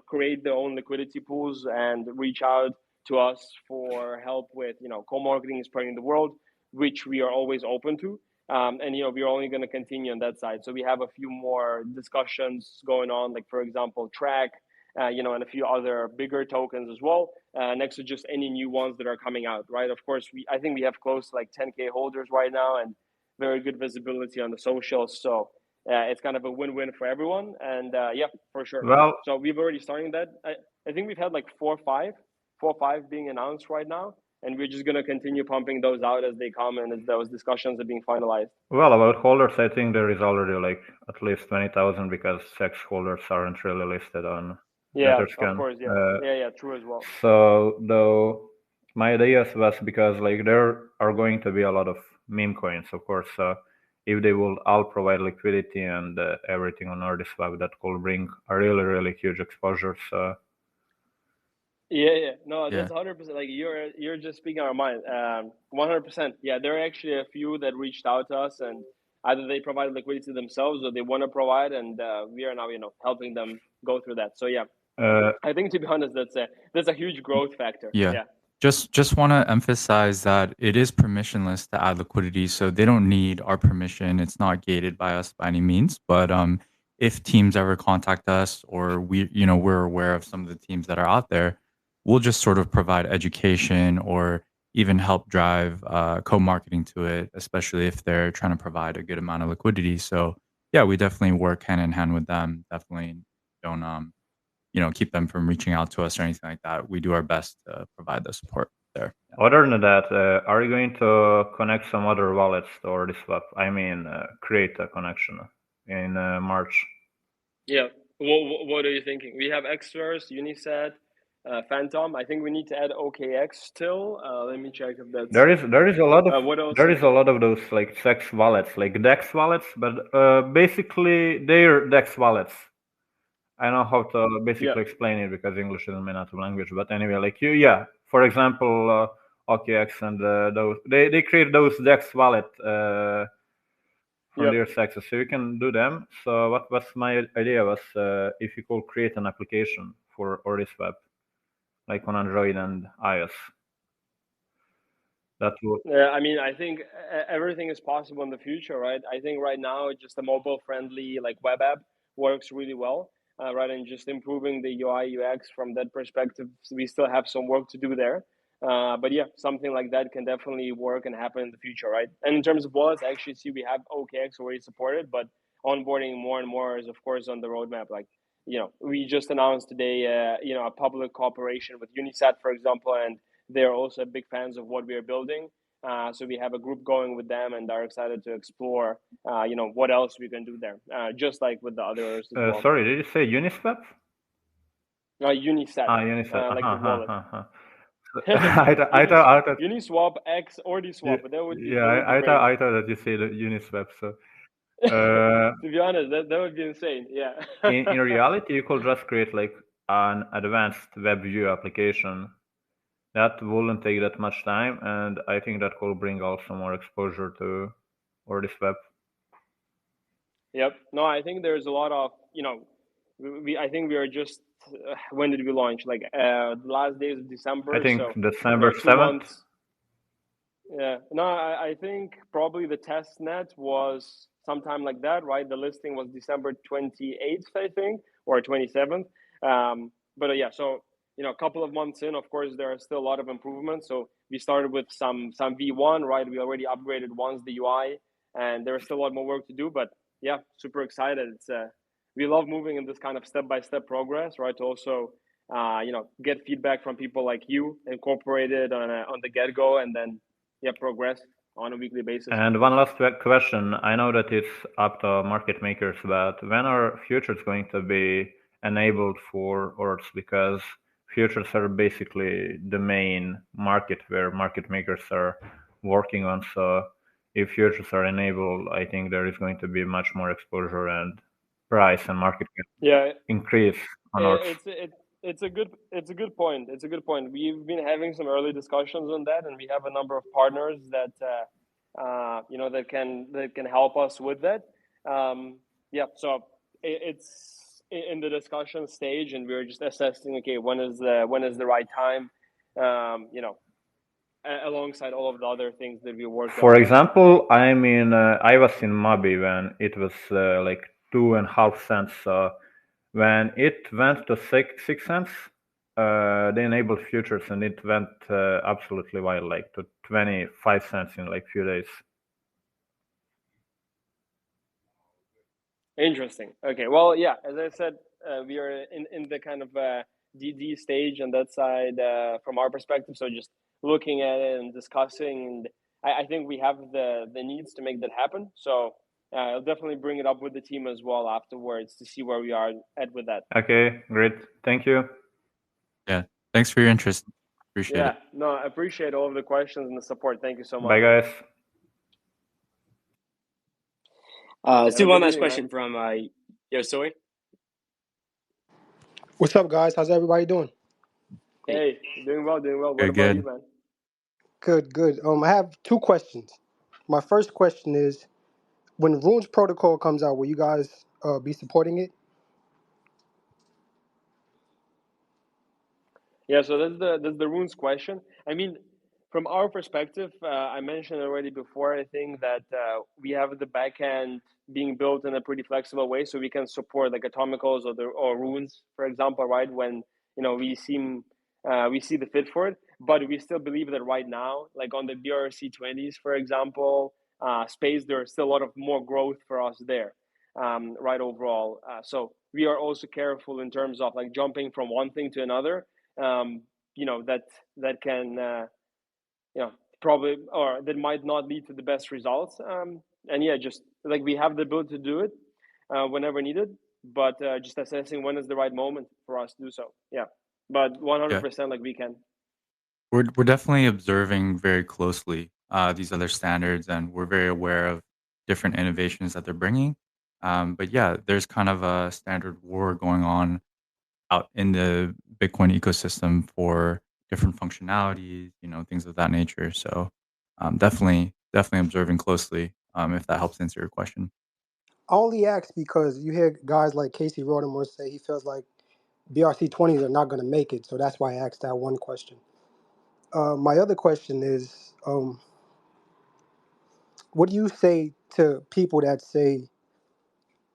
create their own liquidity pools and reach out to us for help with co-marketing and spreading the word, which we are always open to. And we're only going to continue on that side. So we have a few more discussions going on, like for example, Track, and a few other bigger tokens as well. Next to just any new ones that are coming out, right? Of course, I think we have close to like 10K holders right now and very good visibility on the socials. So it's kind of a win-win for everyone. And yeah, for sure. Well, so we've already started that. I think we've had like four or five being announced right now. And we're just going to continue pumping those out as they come and as those discussions are being finalized. Well, about holders, I think there is already like at least 20,000 because sex holders aren't really listed on Etherscan. Of course, yeah, true as well. So, though, my idea was because like there are going to be a lot of meme coins, of course. If they will all provide liquidity and everything on Ordiswap, that could bring a really huge exposure. So. Yeah. No, that's 100%. Like you're just speaking our mind. 100%. Yeah, there are actually a few that reached out to us, and either they provide liquidity themselves or they want to provide, and we are now helping them go through that. So yeah, I think, to be honest, that's a huge growth factor. Yeah. Just want to emphasize that it is permissionless to add liquidity, so they don't need our permission. It's not gated by us by any means. But if teams ever contact us, or we're aware of some of the teams that are out there, we'll just sort of provide education or even help drive co-marketing to it, especially if they're trying to provide a good amount of liquidity. So yeah, we definitely work hand in hand with them. Definitely don't keep them from reaching out to us or anything like that. We do our best to provide the support there. Other than that, are you going to connect some other wallets to Ordiswap? I mean, create a connection in March. Yeah. What are you thinking? We have Xverse, Unisat, Phantom. I think we need to add OKX still. Let me check if that's. There is a lot of what else? There is a lot of those like sex wallets, like DEX wallets, but basically they're DEX wallets. I don't know how to basically explain it because English isn't my native language. But anyway, like for example, OKX and those they create those DEX wallet from their sexes, so you can do them. So what was my idea was if you could create an application for Ordiswap, like on Android and iOS. That would. I mean, I think everything is possible in the future, right? I think right now just a mobile-friendly like web app works really well, right? And just improving the UI UX from that perspective, we still have some work to do there. But yeah, something like that can definitely work and happen in the future, right? And in terms of wallets, I actually see we have OKX already supported, but onboarding more and more is of course on the roadmap. Like, we just announced today, a public cooperation with Unisat, for example, and they're also big fans of what we are building. So we have a group going with them and are excited to explore, what else we can do there, just like with the others as well. Sorry, did you say Uniswap? Unisat, Uniswap. like the wallet. I thought. Uniswap X Ordiswap, but that would be I great. thought that you said Uniswap. So To be honest, that would be insane. Yeah. in reality, you could just create like an advanced web view application. That wouldn't take that much time, and I think that could bring also more exposure to Ordiswap. Yep. No, I think there's a lot of, I think we are just, when did we launch? Like the last days of December. I think so, December 2 7th. months. Yeah. No, I think probably the test net was sometime like that, right? The listing was December 28th, I think, or 27th. But yeah, so, a couple of months in, of course, there are still a lot of improvements. So we started with some V1, right? We already upgraded once the UI, and there is still a lot more work to do. But yeah, super excited. It's we love moving in this kind of step-by-step progress, right? To also, get feedback from people like you, incorporate it on the get-go, and then progress on a weekly basis. And one last question. I know that it's up to market makers, but when are futures going to be enabled for ords? Because futures are basically the main market where market makers are working on. So if futures are enabled, I think there is going to be much more exposure and price and market can increase on ords. It's a good point. It's a good point. We've been having some early discussions on that, and we have a number of partners that that can help us with that. So it's in the discussion stage, and we're just assessing. Okay, when is the right time? Alongside all of the other things that we work on. For example, I was in Mabi when it was like 2.5 cents. When it went to 6 cents, they enabled futures and it went absolutely wild, like to 25 cents in like few days. Interesting. Okay. Well, yeah, as I said, we are in the kind of DD stage on that side from our perspective. So just looking at it and discussing, and I think we have the needs to make that happen. So I'll definitely bring it up with the team as well afterwards to see where we are at with that. Okay, great. Thank you. Yeah, thanks for your interest. Appreciate it. No, I appreciate all of the questions and the support. Thank you so much. Bye, guys. Let's do one last question from Yosoi. What's up, guys? How's everybody doing? Hey, doing well. What about good. you, man? Good. I have 2 questions. My first question is, when Runes Protocol comes out, will you guys be supporting it? Yeah, so that's the Runes question. I mean, from our perspective, I mentioned already before, I think that we have the backend being built in a pretty flexible way, so we can support like atomicals or runes, for example, right? When we see the fit for it, but we still believe that right now, like on the BRC20s, for example, space, there's still a lot of more growth for us there, right? Overall, so we are also careful in terms of like jumping from one thing to another. That can probably, or that might not lead to the best results. And yeah, just like we have the ability to do it whenever needed, but just assessing when is the right moment for us to do so. Yeah, but 100% like we can. We're definitely observing very closely these other standards, and we're very aware of different innovations that they're bringing. But yeah, there's kind of a standard war going on out in the Bitcoin ecosystem for different functionalities, things of that nature. So definitely observing closely if that helps answer your question. I only ask because you hear guys like Casey Rodenmore say he feels like BRC20s are not going to make it. So that's why I asked that one question. My other question is, what do you say to people that say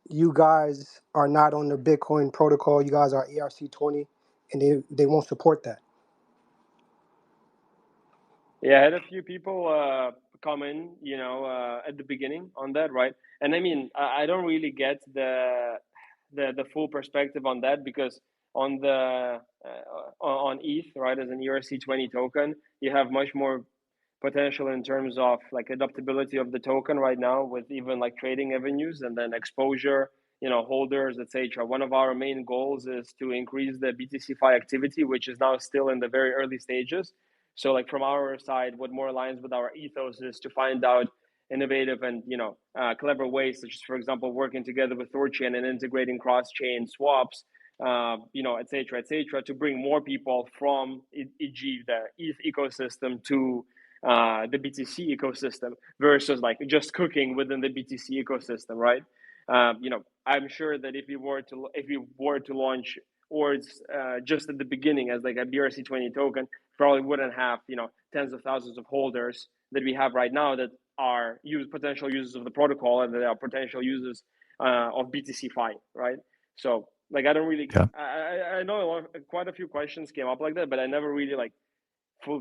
you guys are not on the Bitcoin protocol. You guys are ERC20, and they won't support that. Yeah, I had a few people come in, at the beginning on that, right? And I mean, I don't really get the full perspective on that, because on the on ETH, right, as an ERC20 token, you have much more potential in terms of like adaptability of the token right now, with even like trading avenues and then exposure, holders, etc. One of our main goals is to increase the BTC-Fi activity, which is now still in the very early stages. So like from our side, what more aligns with our ethos is to find out innovative and clever ways, such as, for example, working together with THORChain and integrating cross-chain swaps, etc., to bring more people from e.g. the ETH ecosystem to the BTC ecosystem, versus like just cooking within the BTC ecosystem, right? I'm sure that if you were to launch Ords just at the beginning as like a BRC20 token, probably wouldn't have tens of thousands of holders that we have right now that are potential users of the protocol, and that are potential users of BTC-Fi, right? So like I don't really, Yeah. I know quite a few questions came up like that, but I never really like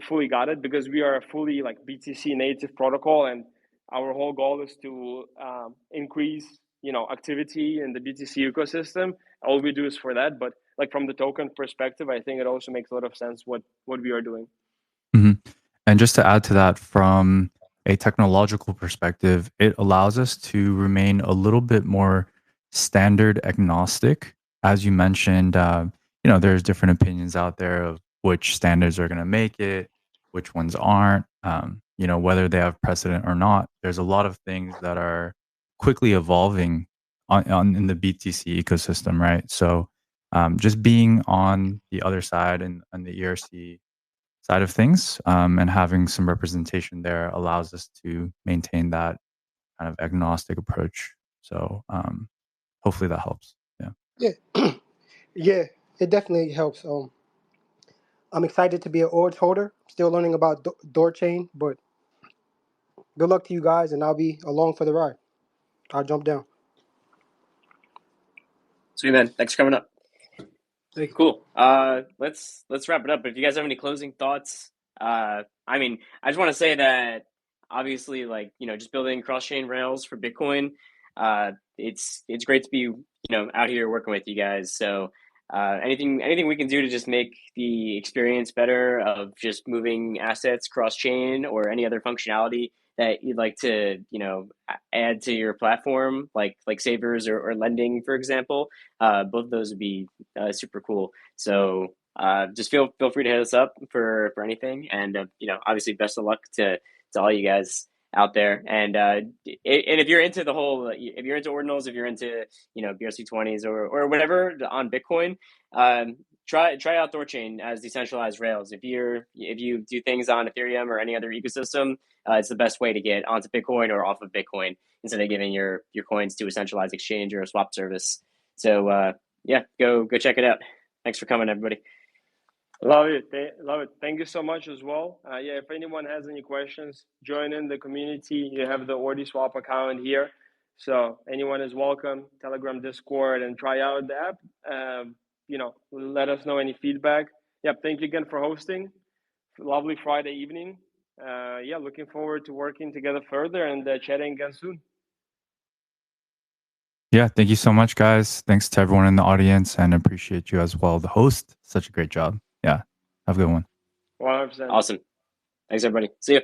fully got it, because we are a fully like BTC native protocol, and our whole goal is to increase activity in the BTC ecosystem. All we do is for that, but like from the token perspective, I think it also makes a lot of sense what we are doing. Mm-hmm. And just to add to that, from a technological perspective, it allows us to remain a little bit more standard agnostic. As you mentioned, there's different opinions out there of which standards are going to make it, which ones aren't, whether they have precedent or not. There's a lot of things that are quickly evolving in the BTC ecosystem, right? So just being on the other side and on the ERC side of things, and having some representation there allows us to maintain that kind of agnostic approach. So hopefully that helps. Yeah. Yeah, yeah, it definitely helps. I'm excited to be an Ords holder. Still learning about THORChain, but good luck to you guys, and I'll be along for the ride. I'll jump down. Sweet, man. Thanks for coming up. Thank you. Cool. Let's wrap it up. But if you guys have any closing thoughts, I mean, I just want to say that obviously, like, just building cross-chain rails for Bitcoin, it's great to be out here working with you guys. So anything we can do to just make the experience better of just moving assets cross-chain, or any other functionality that you'd like to add to your platform, like savers or lending, for example, both of those would be super cool. So just feel free to hit us up for anything, and obviously best of luck to all you guys out there. And if you're into the whole, if you're into ordinals, if you're into BRC20s or whatever on Bitcoin, try out THORChain as decentralized rails. If you do things on Ethereum or any other ecosystem, it's the best way to get onto Bitcoin or off of Bitcoin, instead of giving your coins to a centralized exchange or a swap service. So yeah, go check it out. Thanks for coming, everybody. Love it. Thank you so much as well. Yeah, if anyone has any questions, join in the community. You have the Ordiswap account here, so anyone is welcome. Telegram, Discord, and try out the app. Let us know any feedback. Yep, thank you again for hosting. Lovely Friday evening. Yeah, looking forward to working together further and chatting again soon. Yeah, thank you so much, guys. Thanks to everyone in the audience, and appreciate you as well, the host. Such a great job. Yeah, have a good one. 100%. Awesome. Thanks, everybody. See you.